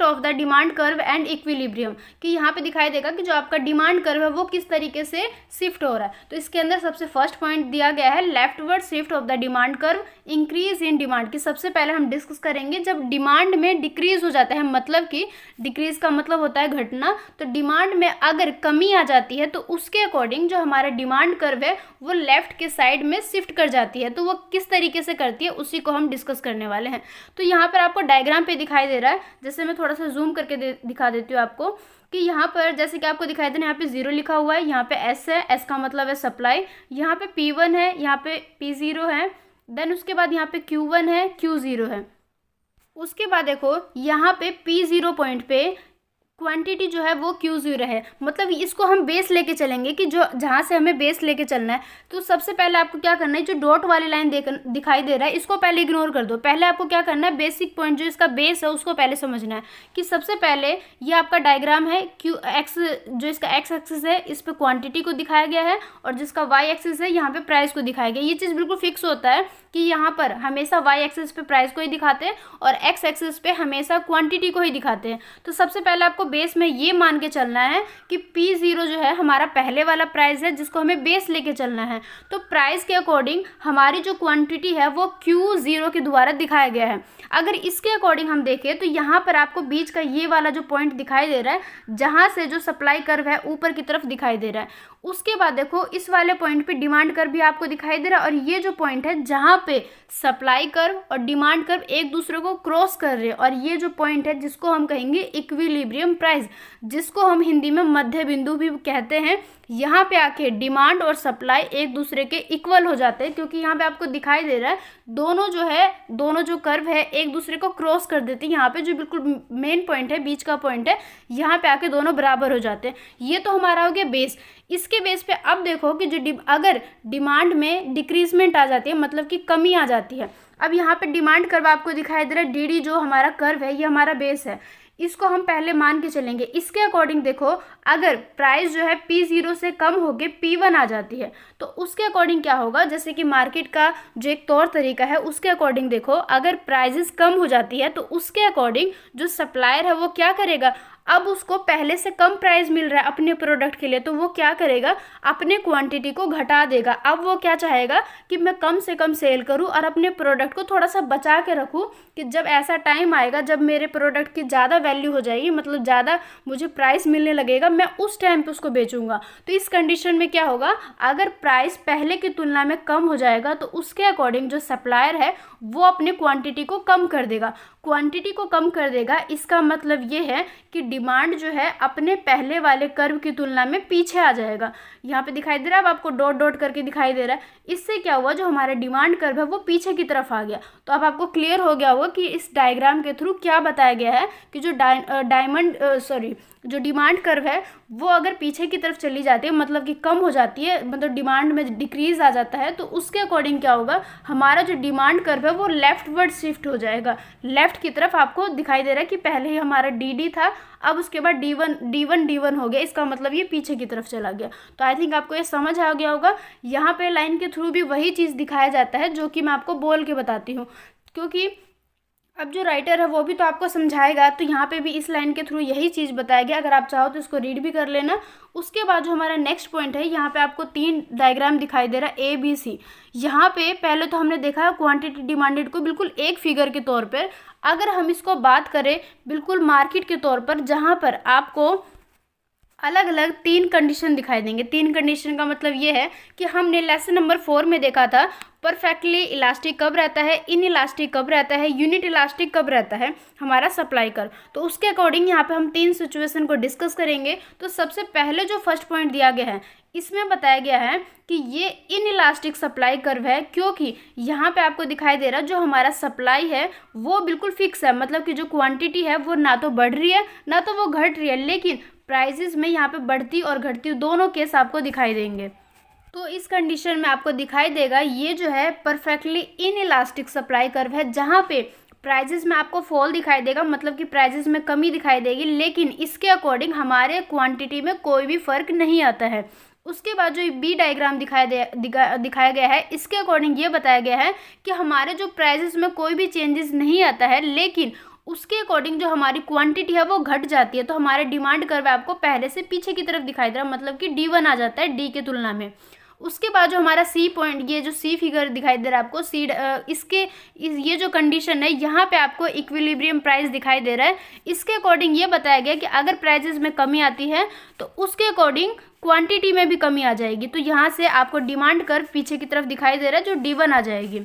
of the demand curve and equilibrium, कि यहाँ पे दिखाई देगा कि जो आपका डिमांड कर्व है वो किस तरीके से शिफ्ट हो रहा है। तो इसके अंदर सबसे फर्स्ट पॉइंट दिया गया है leftward shift of the demand curve, increase in demand, की सबसे पहले हम डिस्कस करेंगे जब डिमांड में डिक्रीज हो जाता है, मतलब कि डिक्रीज का मतलब होता है घटना। तो डिमांड में अगर कमी आ जाती है तो उसके अकॉर्डिंग जो हमारा डिमांड कर्व है वो लेफ्ट के साइड में शिफ्ट कर जाती है। तो वो किस तरीके से करती है उसी को हम डिस्कस करने वाले हैं। तो यहाँ पर आपको डायग्राम पे दिखाई दे रहा है, जैसे मैं थोड़ा सा जूम करके दिखा देती हूँ आपको, कि यहाँ पर जैसे कि आपको दिखाई दे रहा है, यहाँ पे 0 लिखा हुआ है, यहाँ पे S है, S का मतलब है सप्लाई, यहाँ पे P1 है, यहाँ पे P0 है, देन उसके बाद यहाँ पे Q1 है, Q0 है। उसके बाद देखो यहाँ पे P0 पॉइंट पे क्वांटिटी जो है वो Q0 है, मतलब इसको हम बेस लेके चलेंगे कि जो जहाँ से हमें बेस लेके चलना है। तो सबसे पहले आपको क्या करना है, जो डॉट वाली लाइन दिखाई दे रहा है इसको पहले इग्नोर कर दो। पहले आपको क्या करना है, बेसिक पॉइंट जो इसका बेस है उसको पहले समझना है, कि सबसे पहले ये आपका डायग्राम है, X जो इसका X एक्सिस है इस पर क्वान्टिटी को दिखाया गया है, और जिसका Y एक्सिस है यहाँ पे प्राइस को दिखाया गया। ये चीज़ बिल्कुल फिक्स होता है कि यहाँ पर हमेशा Y एक्सिस पे प्राइस को ही दिखाते हैं और X एक्सिस पे हमेशा क्वांटिटी को ही दिखाते हैं। तो सबसे पहले आपको बेस में ये मान के चलना है कि P0 जो है हमारा पहले वाला प्राइस है, जिसको हमें बेस लेके चलना है। तो प्राइस के अकॉर्डिंग हमारी जो क्वांटिटी है वो Q0 के द्वारा दिखाया गया है। अगर इसके अकॉर्डिंग हम देखें तो यहाँ पर आपको बीच का ये वाला जो पॉइंट दिखाई दे रहा है, जहाँ से जो सप्लाई कर्व है ऊपर की तरफ दिखाई दे रहा है। उसके बाद देखो इस वाले पॉइंट पे डिमांड कर्व भी आपको दिखाई दे रहा है, और ये जो पॉइंट है जहाँ पे सप्लाई कर्व और डिमांड कर्व एक दूसरे को क्रॉस कर रहे हैं, और ये जो पॉइंट है जिसको हम कहेंगे इक्विलिब्रियम प्राइस, जिसको हम हिंदी में मध्य बिंदु भी कहते हैं। यहाँ पे आके डिमांड और सप्लाई एक दूसरे के इक्वल हो जाते हैं, क्योंकि यहाँ पे आपको दिखाई दे रहा है दोनों जो कर्व है एक दूसरे को क्रॉस कर देते हैं। यहाँ पे जो बिल्कुल मेन पॉइंट है, बीच का पॉइंट है, यहाँ पे आके दोनों बराबर हो जाते हैं। ये तो हमारा हो गया बेस। इसके बेस पे अब देखो कि जो अगर डिमांड में डिक्रीजमेंट आ जाती है, मतलब कि कमी आ जाती है। अब यहाँ पे डिमांड कर्व आपको दिखाई दे रहा है, DD जो हमारा कर्व है ये हमारा बेस है, इसको हम पहले मान के चलेंगे। इसके अकॉर्डिंग देखो अगर प्राइस जो है P0 से कम होके P1 आ जाती है तो उसके अकॉर्डिंग क्या होगा, जैसे कि मार्केट का जो एक तौर तरीका है उसके अकॉर्डिंग देखो, अगर प्राइजेस कम हो जाती है तो उसके अकॉर्डिंग जो सप्लायर है वो क्या करेगा, अब उसको पहले से कम प्राइस मिल रहा है अपने प्रोडक्ट के लिए, तो वो क्या करेगा, अपने क्वांटिटी को घटा देगा। अब वो क्या चाहेगा कि मैं कम से कम सेल करूं और अपने प्रोडक्ट को थोड़ा सा बचा के रखूं, कि जब ऐसा टाइम आएगा जब मेरे प्रोडक्ट की ज़्यादा वैल्यू हो जाएगी, मतलब ज़्यादा मुझे प्राइस मिलने लगेगा, मैं उस टाइम पे उसको बेचूंगा। तो इस कंडीशन में क्या होगा, अगर प्राइस पहले की तुलना में कम हो जाएगा तो उसके अकॉर्डिंग जो सप्लायर है वो अपने क्वांटिटी को कम कर देगा। क्वांटिटी को कम कर देगा, इसका मतलब ये है कि डिमांड जो है अपने पहले वाले कर्व की तुलना में पीछे आ जाएगा। यहाँ पे दिखाई दे रहा है, अब आपको डॉट डॉट करके दिखाई दे रहा है। इससे क्या हुआ, जो हमारा डिमांड कर्व है वो पीछे की तरफ आ गया। तो अब आपको क्लियर हो गया होगा कि इस डायग्राम के थ्रू क्या बताया गया है कि जो जो डिमांड कर्व है वो अगर पीछे की तरफ चली जाती है, मतलब कि कम हो जाती है, मतलब डिमांड में डिक्रीज आ जाता है, तो उसके अकॉर्डिंग क्या होगा, हमारा जो डिमांड कर्व है वो लेफ्टवर्ड शिफ्ट हो जाएगा। लेफ्ट की तरफ आपको दिखाई दे रहा है कि पहले ही हमारा डी था, अब उसके बाद डी वन हो गया, इसका मतलब ये पीछे की तरफ चला गया। तो आई थिंक आपको ये समझ आ गया होगा। यहाँ पे लाइन के थ्रू भी वही चीज़ दिखाया जाता है जो कि मैं आपको बोल के बताती हूँ, क्योंकि अब जो राइटर है वो भी तो आपको समझाएगा। तो यहाँ पे भी इस लाइन के थ्रू यही चीज़ बताया गया, अगर आप चाहो तो इसको रीड भी कर लेना। उसके बाद जो हमारा नेक्स्ट पॉइंट है, यहाँ पे आपको 3 डायग्राम दिखाई दे रहा है ABC। यहाँ पे पहले तो हमने देखा क्वांटिटी डिमांडेड को बिल्कुल एक फिगर के तौर पर। अगर हम इसको बात करें बिल्कुल मार्केट के तौर पर, जहाँ पर आपको अलग अलग 3 कंडीशन दिखाई देंगे। 3 कंडीशन का मतलब ये है कि हमने लेसन नंबर 4 में देखा था परफेक्टली इलास्टिक कब रहता है, इन इलास्टिक कब रहता है, यूनिट इलास्टिक कब रहता है हमारा सप्लाई कर्व। तो उसके अकॉर्डिंग यहाँ पे हम 3 सिचुएशन को डिस्कस करेंगे। तो सबसे पहले जो फर्स्ट पॉइंट दिया गया है, इसमें बताया गया है कि ये इन इलास्टिक सप्लाई कर्व है, क्योंकि यहाँ पे आपको दिखाई दे रहा है जो हमारा सप्लाई है वो बिल्कुल फिक्स है, मतलब कि जो क्वांटिटी है वो ना तो बढ़ रही है ना तो वो घट रही है, लेकिन प्राइसेस में यहाँ पे बढ़ती और घटती दोनों केस आपको दिखाई देंगे। तो इस कंडीशन में आपको दिखाई देगा ये जो है perfectly in elastic supply curve है, जहाँ पे प्राइजेस में आपको फॉल दिखाई देगा, मतलब कि प्राइजेस में कमी दिखाई देगी, लेकिन इसके अकॉर्डिंग हमारे क्वांटिटी में कोई भी फर्क नहीं आता है। उसके बाद जो बी डायग्राम दिखाया गया है, इसके अकॉर्डिंग ये बताया गया है कि हमारे जो प्राइजेस में कोई भी चेंजेस नहीं आता है, लेकिन उसके अकॉर्डिंग जो हमारी क्वांटिटी है वो घट जाती है। तो हमारे डिमांड कर्व आपको पहले से पीछे की तरफ दिखाई दे रहा है, मतलब कि D1 आ जाता है डी के तुलना में। उसके बाद जो हमारा सी पॉइंट, ये जो सी फिगर दिखाई दे रहा है आपको, ये जो कंडीशन है यहाँ पे आपको इक्विलिब्रियम प्राइस दिखाई दे रहा है। इसके अकॉर्डिंग ये बताया गया कि अगर प्राइजेस में कमी आती है तो उसके अकॉर्डिंग क्वांटिटी में भी कमी आ जाएगी। तो यहाँ से आपको डिमांड कर्व पीछे की तरफ दिखाई दे रहा है, जो D1 आ जाएगी।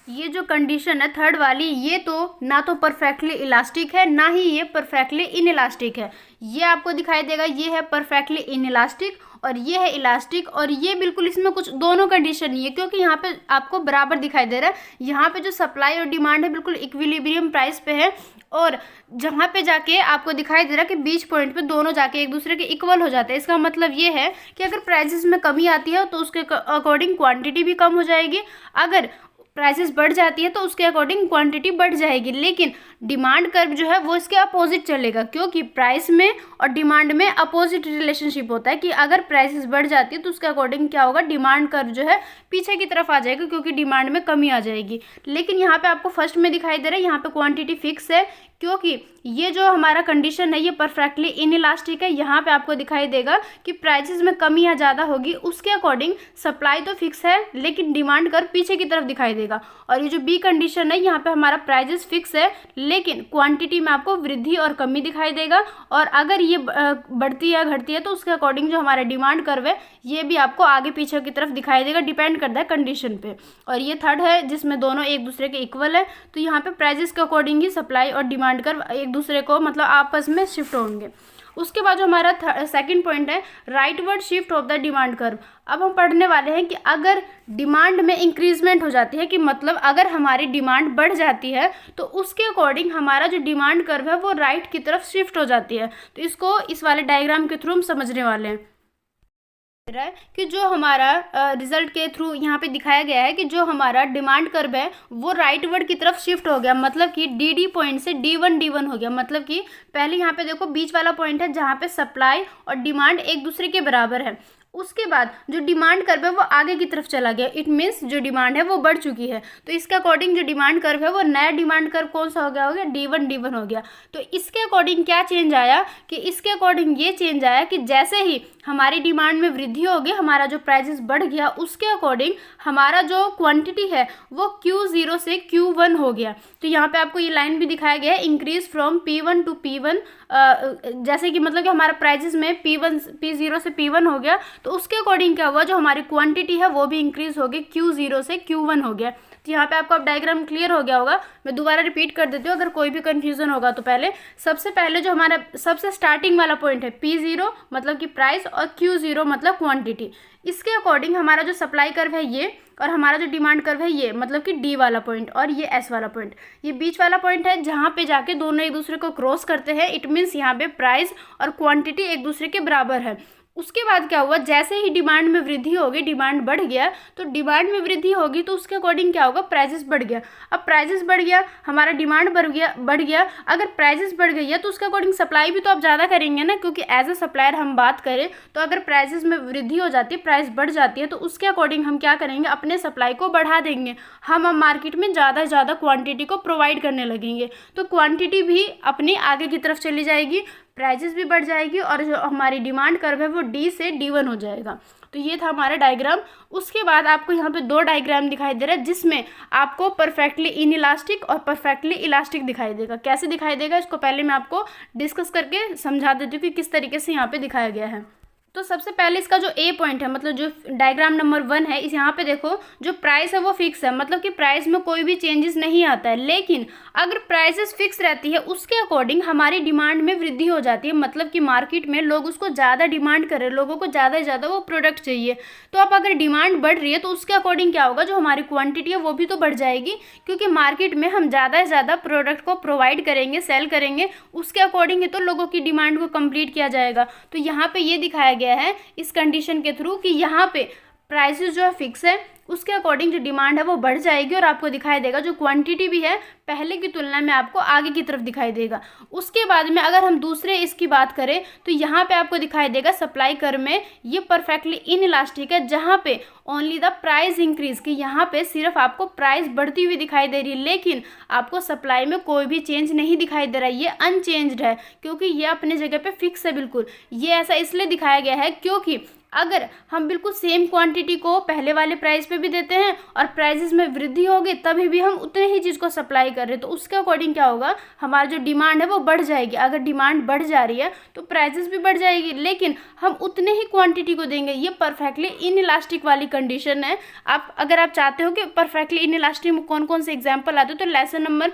ये जो कंडीशन है थर्ड वाली, ये तो ना तो परफेक्टली इलास्टिक है ना ही ये परफेक्टली इन इलास्टिक है। ये आपको दिखाई देगा ये है परफेक्टली इन इलास्टिक और ये है इलास्टिक, और ये बिल्कुल इसमें कुछ दोनों कंडीशन नहीं है, क्योंकि यहाँ पे आपको बराबर दिखाई दे रहा है। यहाँ पे जो सप्लाई और डिमांड है बिल्कुल इक्विलिब्रियम प्राइस पे है, और जहाँ पे जाके आपको दिखाई दे रहा है कि बीच पॉइंट पे दोनों जाके एक दूसरे के इक्वल हो जाते हैं। इसका मतलब ये है कि अगर प्राइसेस में कमी आती है तो उसके अकॉर्डिंग क्वांटिटी भी कम हो जाएगी, अगर प्राइसेस बढ़ जाती है तो उसके अकॉर्डिंग क्वांटिटी बढ़ जाएगी। लेकिन डिमांड कर्व जो है वो इसके अपोजिट चलेगा, क्योंकि प्राइस में और डिमांड में अपोजिट रिलेशनशिप होता है कि अगर प्राइसेस बढ़ जाती है तो उसके अकॉर्डिंग क्या होगा, डिमांड कर्व जो है पीछे की तरफ आ जाएगा, क्योंकि डिमांड में कमी आ जाएगी। लेकिन यहाँ पे आपको फर्स्ट में दिखाई दे रहा है यहाँ पे क्वांटिटी फिक्स है, क्योंकि ये जो हमारा कंडीशन है ये परफेक्टली इन इलास्टिक है। यहाँ पे आपको दिखाई देगा कि प्राइसेस में कमी या ज़्यादा होगी, उसके अकॉर्डिंग सप्लाई तो फिक्स है लेकिन डिमांड कर्व पीछे की तरफ दिखाई देगा। और ये जो बी कंडीशन है यहाँ पे हमारा प्राइसेस फिक्स है लेकिन क्वांटिटी में आपको वृद्धि और कमी दिखाई देगा, और अगर ये बढ़ती या घटती है तो उसके अकॉर्डिंग जो हमारा डिमांड कर्व है ये भी आपको आगे पीछे की तरफ दिखाई देगा, डिपेंड करता है कंडीशन पे। और ये थर्ड है जिसमें दोनों एक दूसरे के इक्वल है, तो यहाँ पे प्राइसेस के अकॉर्डिंग ही सप्लाई और डिमांड कर्व एक दूसरे को मतलब आपस में शिफ्ट होंगे। उसके बाद जो हमारा सेकंड पॉइंट है rightward shift of the demand curve. अब हम पढ़ने वाले हैं कि अगर डिमांड में इंक्रीजमेंट हो जाती है, कि मतलब अगर हमारी डिमांड बढ़ जाती है तो उसके अकॉर्डिंग हमारा जो डिमांड कर्व है वो राइट की तरफ शिफ्ट हो जाती है। तो इसको इस वाले डायग्राम के थ्रू हम समझने वाले हैं रहा है कि जो हमारा रिजल्ट के थ्रू यहाँ पे दिखाया गया है कि जो हमारा डिमांड कर्व है वो राइटवर्ड की तरफ शिफ्ट हो गया, मतलब कि डी पॉइंट से D1 हो गया। मतलब कि पहले यहाँ पे देखो बीच वाला पॉइंट है जहाँ पे सप्लाई और डिमांड एक दूसरे के बराबर है, उसके बाद जो डिमांड कर्व है वो आगे की तरफ चला गया, इट मीन्स जो डिमांड है वो बढ़ चुकी है। तो इसके अकॉर्डिंग जो डिमांड कर्व है वो नया डिमांड कर्व कौन सा हो गया D1 हो गया। तो इसके अकॉर्डिंग क्या चेंज आया कि इसके अकॉर्डिंग ये चेंज आया कि जैसे ही हमारी डिमांड में वृद्धि होगी, हमारा जो प्राइजेस बढ़ गया, उसके अकॉर्डिंग हमारा जो क्वांटिटी है वो Q0 से Q1 हो गया। तो यहाँ पे आपको ये लाइन भी दिखाया गया है, increase from P1 to P1, जैसे कि मतलब कि हमारा प्राइजेस में P0 से P1 हो गया, तो उसके अकॉर्डिंग क्या हुआ, जो हमारी क्वांटिटी है वो भी इंक्रीज हो गई, Q0 से Q1 हो गया। तो यहाँ पे आपको अब डायग्राम क्लियर हो गया होगा। मैं दोबारा रिपीट कर देती हूँ अगर कोई भी कन्फ्यूजन होगा तो। सबसे पहले जो हमारा सबसे स्टार्टिंग वाला पॉइंट है P0 मतलब कि प्राइस और Q0 मतलब क्वांटिटी, इसके अकॉर्डिंग हमारा जो सप्लाई कर्व है ये और हमारा जो डिमांड कर्व है ये, मतलब कि D वाला पॉइंट और ये S वाला पॉइंट, ये बीच वाला पॉइंट है जहाँ पे जाके दोनों एक दूसरे को क्रॉस करते हैं। इट मीन्स यहाँ पे प्राइस और क्वांटिटी एक दूसरे के बराबर है। उसके बाद क्या हुआ, जैसे ही डिमांड में वृद्धि होगी, डिमांड बढ़ गया, तो डिमांड में वृद्धि होगी तो उसके अकॉर्डिंग क्या होगा, प्राइजेस बढ़ गया। अब प्राइजेस बढ़ गया, हमारा डिमांड बढ़ गया। अगर प्राइजेस बढ़ गई है तो उसके अकॉर्डिंग सप्लाई भी तो आप ज़्यादा करेंगे ना, क्योंकि एज ए सप्लायर हम बात करें तो अगर प्राइजेस में वृद्धि हो जाती है, प्राइस बढ़ जाती है, तो उसके अकॉर्डिंग हम क्या करेंगे, अपने सप्लाई को बढ़ा देंगे। हम अब मार्केट में ज़्यादा से ज़्यादा क्वान्टिटी को प्रोवाइड करने लगेंगे, तो क्वान्टिटी भी अपनी आगे की तरफ चली जाएगी, प्राइजेस भी बढ़ जाएगी और जो हमारी डिमांड कर्व है वो D से D1 हो जाएगा। तो ये था हमारा डायग्राम। उसके बाद आपको यहाँ पे दो डायग्राम दिखाई दे रहा है जिसमें आपको परफेक्टली इनइलास्टिक और परफेक्टली इलास्टिक दिखाई देगा। कैसे दिखाई देगा इसको पहले मैं आपको डिस्कस करके समझा देती हूँ कि किस तरीके से यहाँ पे दिखाया गया है। तो सबसे पहले इसका जो A पॉइंट है, मतलब जो डायग्राम नंबर 1 है, इस यहाँ पे देखो जो प्राइस है वो फिक्स है, मतलब कि प्राइस में कोई भी चेंजेस नहीं आता है। लेकिन अगर प्राइसेस फिक्स रहती है उसके अकॉर्डिंग हमारी डिमांड में वृद्धि हो जाती है, मतलब कि मार्केट में लोग उसको ज़्यादा डिमांड कर रहे हैं, लोगों को ज़्यादा से ज़्यादा वो प्रोडक्ट चाहिए। तो अब अगर डिमांड बढ़ रही है तो उसके अकॉर्डिंग क्या होगा, जो हमारी क्वान्टिटी है वो भी तो बढ़ जाएगी, क्योंकि मार्केट में हम ज़्यादा से ज़्यादा प्रोडक्ट को प्रोवाइड करेंगे, सेल करेंगे, उसके अकॉर्डिंग ही तो लोगों की डिमांड को कंप्लीट किया जाएगा। तो यहाँ पे ये दिखाया गया है इस कंडीशन के थ्रू कि यहाँ पे प्राइसेस जो है फिक्स है, उसके अकॉर्डिंग जो डिमांड है वो बढ़ जाएगी और आपको दिखाई देगा जो क्वांटिटी भी है पहले की तुलना में आपको आगे की तरफ दिखाई देगा। उसके बाद में अगर हम दूसरे इसकी बात करें तो यहाँ पे आपको दिखाई देगा सप्लाई कर्व में ये परफेक्टली इनइलास्टिक है, जहाँ पे ओनली द प्राइस इंक्रीज, कि यहाँ पे सिर्फ आपको प्राइस बढ़ती हुई दिखाई दे रही है, लेकिन आपको सप्लाई में कोई भी चेंज नहीं दिखाई दे रहा है, ये अनचेंज्ड है, क्योंकि ये अपने जगह पे फिक्स है बिल्कुल। ये ऐसा इसलिए दिखाया गया है क्योंकि अगर हम बिल्कुल सेम क्वांटिटी को पहले वाले प्राइस पे भी देते हैं और प्राइसेस में वृद्धि होगी तभी भी हम उतने ही चीज़ को सप्लाई कर रहे हैं, तो उसके अकॉर्डिंग क्या होगा, हमारी जो डिमांड है वो बढ़ जाएगी। अगर डिमांड बढ़ जा रही है तो प्राइसेस भी बढ़ जाएगी, लेकिन हम उतने ही क्वांटिटी को देंगे। ये परफेक्टली इनइलास्टिक वाली कंडीशन है। अगर आप चाहते हो कि परफेक्टली इनइलास्टिक में कौन कौन से एग्जाम्पल आते हो, तो लेसन नंबर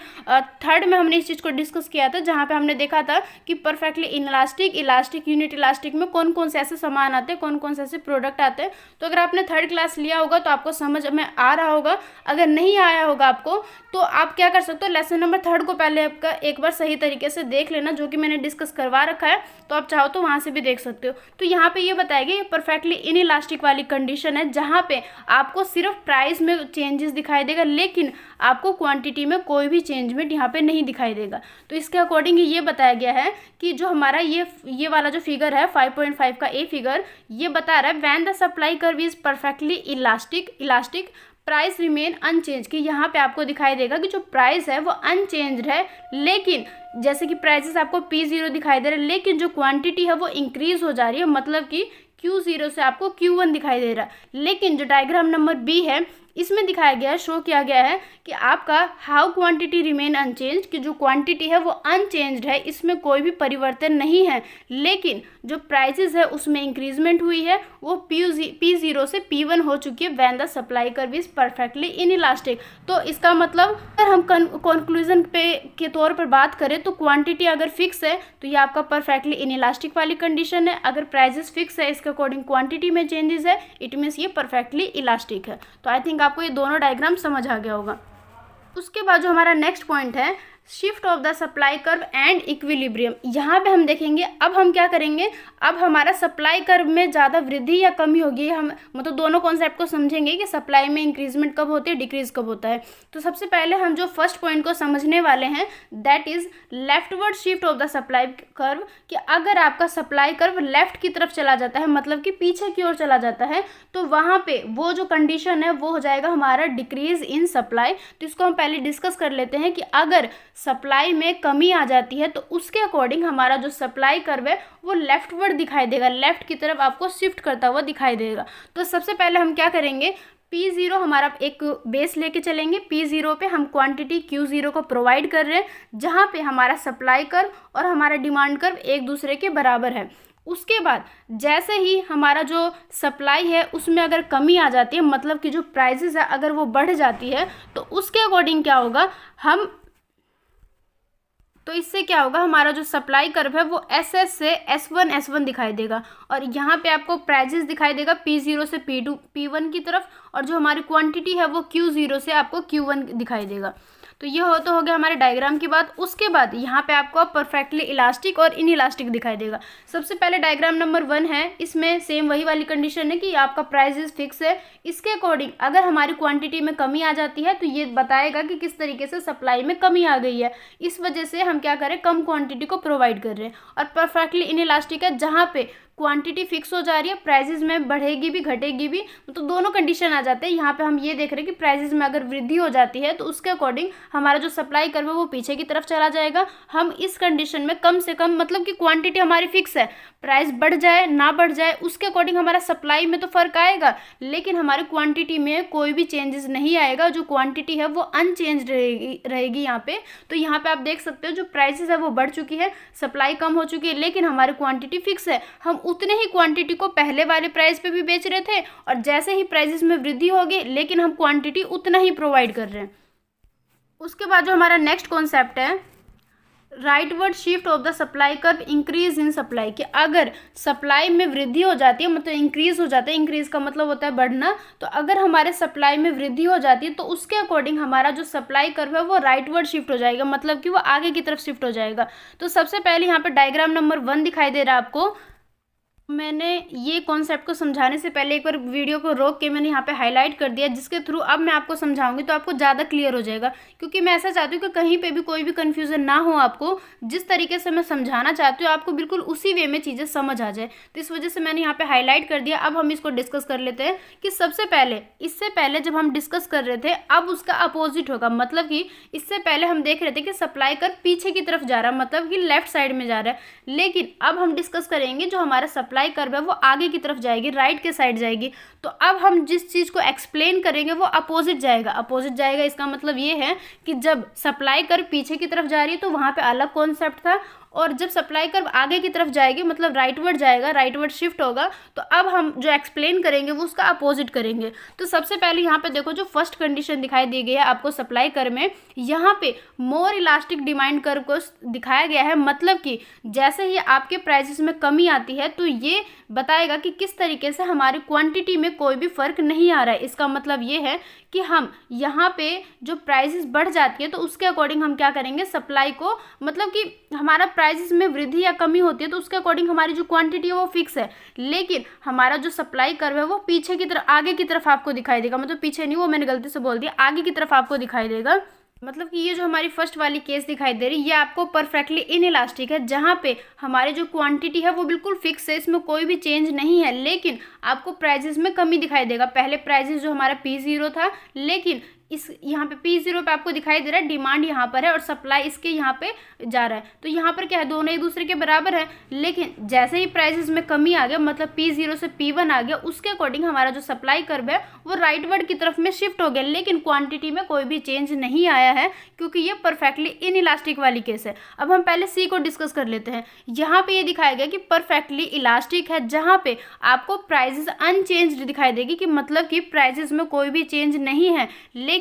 3 में हमने इस चीज़ को डिस्कस किया था, जहाँ पर हमने देखा था कि perfectly inelastic, elastic, unit elastic में कौन कौन से ऐसे सामान आते हैं, कौन कौन से ऐसे प्रोडक्ट आते हैं। तो अगर आपने 3rd क्लास लिया होगा तो आपको समझ में आ रहा होगा। अगर नहीं आया होगा आपको तो आप क्या कर सकते हो, लेसन नंबर 3rd को पहले आपका एक बार सही तरीके से देख लेना, जो कि मैंने डिस्कस करवा रखा है, तो आप चाहो तो वहाँ से भी देख सकते हो। तो यहाँ पे ये बताएगी ये परफेक्टली इनइलास्टिक वाली कंडीशन है, जहाँ पे आपको सिर्फ प्राइस में चेंजेस दिखाई देगा, लेकिन आपको क्वांटिटी में कोई भी चेंजमेंट यहाँ पे नहीं दिखाई देगा। तो इसके अकॉर्डिंग ये बताया गया है कि जो हमारा ये वाला जो फिगर है 5.5 का A फिगर, ये बता रहा है when the supply curve is perfectly elastic price remain unchange, कि यहाँ पे आपको दिखाई देगा कि जो प्राइस है वो अनचेंज्ड है, लेकिन जैसे कि प्राइसेस आपको P0 दिखाई दे रहा है, लेकिन जो क्वांटिटी है वो इंक्रीज हो जा रही है, मतलब कि Q0 से आपको Q1 दिखाई दे रहा है। लेकिन जो डायग्राम नंबर B है इसमें दिखाया गया है, शो किया गया है कि आपका हाउ क्वांटिटी रिमेन अनचेंज, कि जो क्वांटिटी है वो अनचेंज्ड है, इसमें कोई भी परिवर्तन नहीं है, लेकिन जो प्राइसेस है उसमें इंक्रीजमेंट हुई है, वो P0 से P1 हो चुकी है when the supply curve is perfectly inelastic. तो इसका मतलब अगर हम कंक्लूजन के तौर पर बात करें तो क्वांटिटी अगर फिक्स है तो ये आपका परफेक्टली इनइलास्टिक वाली कंडीशन है। अगर प्राइसेस फिक्स है, इसके अकॉर्डिंग क्वांटिटी में चेंजेस है, इट मीन्स ये परफेक्टली इलास्टिक है। तो आई थिंक आपको ये दोनों डायग्राम समझ आ गया होगा। उसके बाद जो हमारा नेक्स्ट पॉइंट है shift of the supply curve and equilibrium. यहाँ पे हम देखेंगे, अब हम क्या करेंगे, अब हमारा सप्लाई कर्व में ज़्यादा वृद्धि या कमी होगी, हम मतलब दोनों कॉन्सेप्ट को समझेंगे कि सप्लाई में इंक्रीजमेंट कब होती है, डिक्रीज कब होता है। तो सबसे पहले हम जो फर्स्ट पॉइंट को समझने वाले हैं that is leftward shift of the supply curve, कि अगर आपका सप्लाई कर्व लेफ्ट की तरफ चला जाता है, मतलब कि पीछे की ओर चला जाता है, तो वहाँ पे वो जो कंडीशन है वो हो जाएगा हमारा डिक्रीज इन सप्लाई। तो इसको हम पहले डिस्कस कर लेते हैं कि अगर सप्लाई में कमी आ जाती है तो उसके अकॉर्डिंग हमारा जो सप्लाई कर्व है वो लेफ्टवर्ड दिखाई देगा, लेफ्ट की तरफ आपको शिफ्ट करता हुआ दिखाई देगा। तो सबसे पहले हम क्या करेंगे, P0 हमारा एक बेस लेके चलेंगे, P0 पे हम क्वांटिटी Q0 को प्रोवाइड कर रहे हैं, जहाँ पे हमारा सप्लाई कर्व और हमारा डिमांड कर्व एक दूसरे के बराबर है। उसके बाद जैसे ही हमारा जो सप्लाई है उसमें अगर कमी आ जाती है, मतलब कि जो प्राइसेस है अगर वो बढ़ जाती है, तो उसके अकॉर्डिंग क्या होगा, तो इससे क्या होगा, हमारा जो सप्लाई कर्व है वो SS से S1 दिखाई देगा, और यहाँ पे आपको प्राइजेस दिखाई देगा P0 से P1 की तरफ, और जो हमारी क्वांटिटी है वो Q0 से आपको Q1 दिखाई देगा। तो ये हो गया हमारे डायग्राम की बात। उसके बाद यहाँ पे आपको परफेक्टली इलास्टिक और इन इलास्टिक दिखाई देगा। सबसे पहले डायग्राम नंबर 1 है, इसमें सेम वही वाली कंडीशन है कि आपका प्राइस फिक्स है, इसके अकॉर्डिंग अगर हमारी क्वांटिटी में कमी आ जाती है तो ये बताएगा कि किस तरीके से सप्लाई में कमी आ गई है, इस वजह से हम क्या करें, कम क्वांटिटी को प्रोवाइड कर रहे हैं। और परफेक्टली इन इलास्टिक है, जहाँ पे क्वांटिटी फिक्स हो जा रही है, प्राइजेस में बढ़ेगी भी घटेगी भी, तो दोनों कंडीशन आ जाते हैं। यहाँ पे हम ये देख रहे हैं कि प्राइजेस में अगर वृद्धि हो जाती है तो उसके अकॉर्डिंग हमारा जो सप्लाई कर्व है वो पीछे की तरफ चला जाएगा। हम इस कंडीशन में कम से कम, मतलब कि क्वांटिटी हमारी फिक्स है, प्राइस बढ़ जाए ना बढ़ जाए उसके अकॉर्डिंग हमारा सप्लाई में तो फर्क आएगा, लेकिन हमारी क्वांटिटी में कोई भी चेंजेस नहीं आएगा, जो क्वांटिटी है वो अनचेंज रहेगी यहाँ पे। तो यहाँ पे आप देख सकते हो जो प्राइसेस है वो बढ़ चुकी है, सप्लाई कम हो चुकी है, लेकिन हमारी क्वांटिटी फिक्स है। हम उतने ही क्वांटिटी को पहले वाले प्राइस पे भी बेच रहे थे, और जैसे ही प्राइसेस में वृद्धि होगी लेकिन हम क्वांटिटी उतना ही प्रोवाइड कर रहे हैं। उसके बाद जो हमारा नेक्स्ट कॉन्सेप्ट है rightward shift of the supply curve increase in supply, कि अगर सप्लाई में वृद्धि हो जाती है, मतलब इंक्रीज हो जाता है, इंक्रीज का मतलब होता है बढ़ना, तो अगर हमारे सप्लाई में वृद्धि हो जाती है तो उसके अकॉर्डिंग हमारा जो सप्लाई कर्व है वो राइटवर्ड शिफ्ट हो जाएगा, मतलब कि वो आगे की तरफ शिफ्ट हो जाएगा। तो सबसे पहले यहाँ पे डायग्राम नंबर 1 दिखाई दे रहा है आपको। मैंने ये कॉन्सेप्ट को समझाने से पहले एक बार वीडियो को रोक के मैंने यहाँ पे हाईलाइट कर दिया, जिसके थ्रू अब मैं आपको समझाऊंगी तो आपको ज़्यादा क्लियर हो जाएगा, क्योंकि मैं ऐसा चाहती हूँ कि कहीं पे भी कोई भी कन्फ्यूज़न ना हो। आपको जिस तरीके से मैं समझाना चाहती हूँ आपको बिल्कुल उसी वे में चीज़ें समझ आ जाए, तो इस वजह से मैंने यहाँ पर हाईलाइट कर दिया। अब हम इसको डिस्कस कर लेते हैं कि सबसे पहले, इससे पहले जब हम डिस्कस कर रहे थे अब उसका अपोजिट होगा, मतलब कि इससे पहले हम देख रहे थे कि सप्लाई कर्व पीछे की तरफ जा रहा है, मतलब कि लेफ्ट साइड में जा रहा है, लेकिन अब हम डिस्कस करेंगे जो हमारा सप्लाई कर्व है वो आगे की तरफ जाएगी, राइट के साइड जाएगी। तो अब हम जिस चीज़ को एक्सप्लेन करेंगे वो अपोजिट जाएगा। अपोजिट जाएगा इसका मतलब ये है कि जब सप्लाई कर्व पीछे की तरफ जा रही है तो वहाँ पे अलग कॉन्सेप्ट था, और जब सप्लाई कर्व आगे की तरफ जाएगी मतलब राइटवर्ड जाएगा, राइटवर्ड शिफ्ट होगा, तो अब हम जो एक्सप्लेन करेंगे वो उसका अपोजिट करेंगे। तो सबसे पहले यहाँ पे देखो जो फर्स्ट कंडीशन दिखाई दी गई है आपको सप्लाई कर्व में, यहाँ पे मोर इलास्टिक डिमांड कर्व को दिखाया गया है, मतलब कि जैसे ही आपके प्राइसेस में कमी आती है तो ये बताएगा कि किस तरीके से हमारी क्वांटिटी में कोई भी फर्क नहीं आ रहा है। इसका मतलब ये है कि हम यहाँ पे जो प्राइसेस बढ़ जाती है तो उसके अकॉर्डिंग हम क्या करेंगे, सप्लाई को, मतलब कि हमारा प्राइसेस में वृद्धि या कमी होती है तो उसके अकॉर्डिंग हमारी जो क्वांटिटी है वो फिक्स है, लेकिन हमारा जो सप्लाई कर्व है वो पीछे की तरफ, आगे की तरफ आपको दिखाई देगा, मतलब पीछे नहीं, वो मैंने गलती से बोल दिया, आगे की तरफ आपको दिखाई देगा। मतलब कि ये जो हमारी फर्स्ट वाली केस दिखाई दे रही है ये आपको परफेक्टली इन इलास्टिक है, जहाँ पे हमारी जो क्वांटिटी है वो बिल्कुल फिक्स है, इसमें कोई भी चेंज नहीं है, लेकिन आपको प्राइजेस में कमी दिखाई देगा। पहले प्राइजेस जो हमारा P0 था, लेकिन इस यहाँ पे P0 पे आपको दिखाई दे रहा है डिमांड यहाँ पर है और सप्लाई इसके यहाँ पे जा रहा है, तो यहाँ पर क्या है, दोनों एक दूसरे के बराबर है, लेकिन जैसे ही प्राइसेस में कमी आ गया, मतलब P0 से P1 आ गया, उसके अकॉर्डिंग हमारा जो सप्लाई कर्व है वो राइटवर्ड की तरफ में शिफ्ट हो गया, लेकिन क्वांटिटी में कोई भी चेंज नहीं आया है, क्योंकि ये परफेक्टली इन इलास्टिक वाली केस है। अब हम पहले C को डिस्कस कर लेते हैं। यहाँ पे ये दिखाया गया कि परफेक्टली इलास्टिक है, जहाँ पे आपको प्राइसेस अनचेंज्ड दिखाई देगी, कि मतलब कि प्राइसेस में कोई भी चेंज नहीं है, लेकिन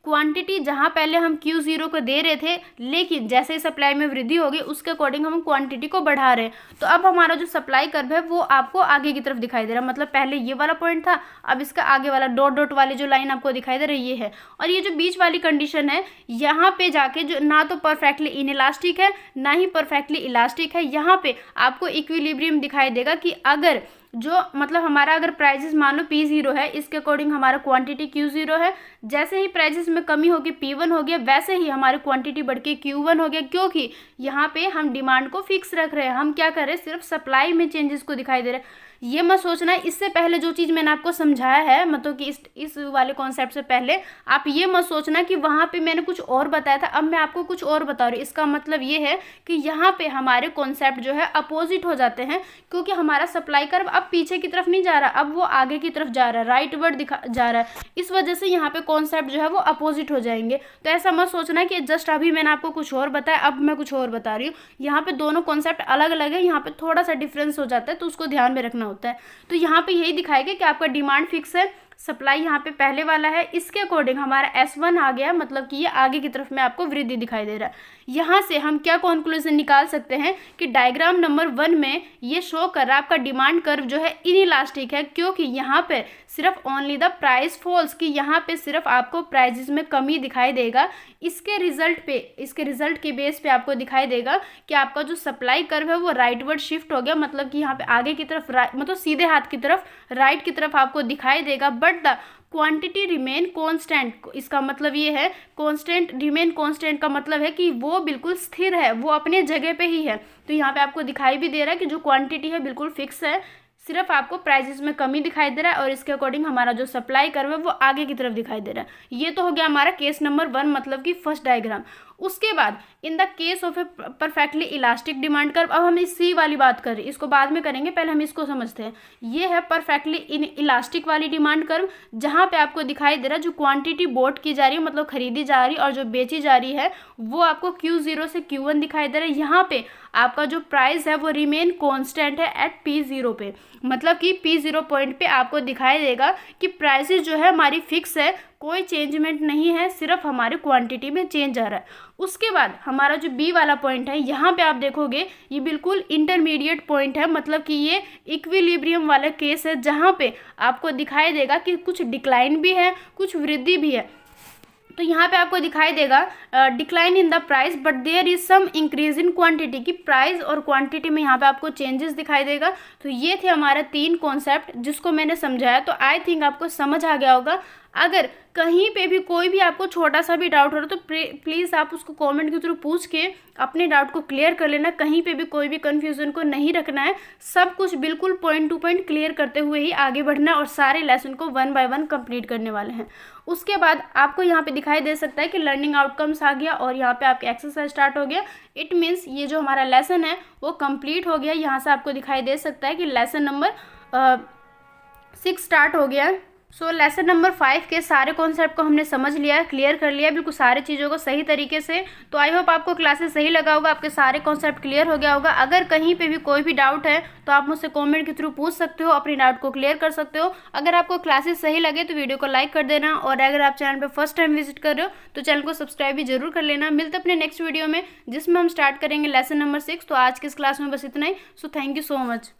क्वांटिटी जहाँ पहले हम Q0 को दे रहे थे, लेकिन जैसे ही सप्लाई में वृद्धि होगी उसके अकॉर्डिंग हम क्वांटिटी को बढ़ा रहे हैं। तो अब हमारा जो सप्लाई कर्व है वो आपको आगे की तरफ दिखाई दे रहा है, मतलब पहले ये वाला पॉइंट था, अब इसका आगे वाला डॉट डॉट वाली जो लाइन आपको दिखाई दे रही है ये है। और ये जो बीच वाली कंडीशन है, यहाँ पे जाके जो ना तो परफेक्टली इनइलास्टिक है ना ही परफेक्टली इलास्टिक है, यहाँ पे आपको इक्विलिब्रियम दिखाई देगा कि अगर जो मतलब हमारा अगर प्राइजेस मान लो P0 है, इसके अकॉर्डिंग हमारा क्वांटिटी Q0 है। जैसे ही प्राइजेस में कमी होगी P1 हो गया, वैसे ही हमारी क्वांटिटी बढ़ के Q1 हो गया, क्योंकि यहाँ पे हम डिमांड को फिक्स रख रहे हैं। हम क्या कर रहे हैं, सिर्फ सप्लाई में चेंजेस को दिखाई दे रहे हैं। ये मत सोचना है, इससे पहले जो चीज़ मैंने आपको समझाया है, मतलब कि इस वाले कॉन्सेप्ट से पहले आप ये मत सोचना कि वहाँ पे मैंने कुछ और बताया था, अब मैं आपको कुछ और बता रही हूँ। इसका मतलब ये है कि यहाँ पे हमारे कॉन्सेप्ट जो है अपोजिट हो जाते हैं, क्योंकि हमारा सप्लाई कर्व अब पीछे की तरफ नहीं जा रहा, अब वो आगे की तरफ जा रहा है, राइट वर्ड जा रहा है। इस वजह से यहाँ पे कॉन्सेप्ट जो है वो अपोजिट हो जाएंगे। तो ऐसा मत सोचना कि जस्ट अभी मैंने आपको कुछ और बताया, अब मैं कुछ और बता रही हूँ। यहाँ पे दोनों कॉन्सेप्ट अलग अलग है, यहाँ पे थोड़ा सा डिफरेंस हो जाता है, तो उसको ध्यान में रखना होता है। तो यहाँ पे यही दिखाएगा कि आपका डिमांड फिक्स है, सप्लाई यहाँ पे पहले वाला है, इसके अकॉर्डिंग हमारा S1 आ गया, मतलब कि ये आगे की तरफ में आपको वृद्धि दिखाई दे रहा है। यहाँ से हम क्या कंक्लूजन निकाल सकते हैं कि डायग्राम नंबर 1 में ये शो कर रहा है आपका डिमांड कर्व जो है इनइलास्टिक है, क्योंकि यहाँ पे सिर्फ ओनली द प्राइस फॉल्स, कि यहाँ पे सिर्फ आपको प्राइजेस में कमी दिखाई देगा। इसके रिजल्ट के बेस पे आपको दिखाई देगा कि आपका जो सप्लाई कर्व है वो राइटवर्ड शिफ्ट हो गया, मतलब कि यहाँ पे आगे की तरफ मतलब सीधे हाथ की तरफ राइट की तरफ आपको दिखाई देगा। But the quantity remain constant, इसका मतलब ये है कांस्टेंट, रिमेन कांस्टेंट का मतलब है कि वो बिल्कुल स्थिर है, वो अपने जगह पे ही है। तो यहाँ पे आपको दिखाई भी दे रहा है कि जो क्वांटिटी है बिल्कुल फिक्स है, सिर्फ आपको प्राइजेस में कमी दिखाई दे रहा है, और इसके अकॉर्डिंग हमारा जो सप्लाई कर्व है वो आगे की तरफ दिखाई दे रहा है। ये तो हो गया हमारा केस नंबर 1, मतलब कि फर्स्ट डायग्राम। उसके बाद in the case of A perfectly elastic demand curve, अब हम इस सी वाली बात कर रहे हैं, इसको बाद में करेंगे, पहले हम इसको समझते हैं। ये है परफेक्टली इलास्टिक वाली डिमांड कर्व, जहाँ पे आपको दिखाई दे रहा है जो क्वांटिटी बोट की जा रही है, मतलब खरीदी जा रही है, और जो बेची जा रही है वो आपको Q0 से Q1 दिखाई दे रहा है। यहाँ पे आपका जो प्राइस है वो रिमेन कॉन्स्टेंट है एट P0 पे, मतलब कि P0 पॉइंट पे आपको दिखाई देगा कि प्राइसेस जो है हमारी फिक्स है, कोई चेंजमेंट नहीं है, सिर्फ हमारी क्वांटिटी में चेंज आ रहा है। उसके बाद हमारा जो बी वाला पॉइंट है, यहाँ पे आप देखोगे ये बिल्कुल इंटरमीडिएट पॉइंट है, मतलब कि ये इक्विलिब्रियम वाला केस है, जहाँ पे आपको दिखाई देगा कि कुछ डिक्लाइन भी है, कुछ वृद्धि भी है। तो यहाँ पे आपको दिखाई देगा decline in the price but there is some increase in quantity, की प्राइस और क्वांटिटी में यहाँ पे आपको चेंजेस दिखाई देगा। तो ये थे हमारे 3 कॉन्सेप्ट जिसको मैंने समझाया। तो आई थिंक आपको समझ आ गया होगा। अगर कहीं पे भी कोई भी आपको छोटा सा भी डाउट हो रहा तो प्लीज़ आप उसको कमेंट के थ्रू पूछ के अपने डाउट को क्लियर कर लेना। कहीं पे भी कोई भी कन्फ्यूज़न को नहीं रखना है, सब कुछ बिल्कुल पॉइंट टू पॉइंट क्लियर करते हुए ही आगे बढ़ना है, और सारे लेसन को 1 बाय 1 कंप्लीट करने वाले हैं। उसके बाद आपको यहाँ पे दिखाई दे सकता है कि लर्निंग आउटकम्स आ गया और यहाँ पे आपके एक्सरसाइज स्टार्ट हो गया। इट मीन्स ये जो हमारा लेसन है वो कंप्लीट हो गया। यहाँ से आपको दिखाई दे सकता है कि लेसन नंबर 6 स्टार्ट हो गया। सो लेसन नंबर 5 के सारे कॉन्सेप्ट को हमने समझ लिया, क्लियर कर लिया बिल्कुल सारी चीज़ों को सही तरीके से। तो आई होप आपको क्लासेस सही लगा होगा, आपके सारे कॉन्सेप्ट क्लियर हो गया होगा। अगर कहीं पे भी कोई भी डाउट है तो आप मुझसे कमेंट के थ्रू पूछ सकते हो, अपने डाउट को क्लियर कर सकते हो। अगर आपको क्लासेस सही लगे तो वीडियो को लाइक कर देना, और अगर आप चैनल पर फर्स्ट टाइम विजिट कर रहे हो तो चैनल को सब्सक्राइब भी जरूर कर लेना। मिलते अपने नेक्स्ट वीडियो में जिसमें हम स्टार्ट करेंगे लेसन नंबर 6। तो आज की इस क्लास में बस इतना ही। So thank you so much.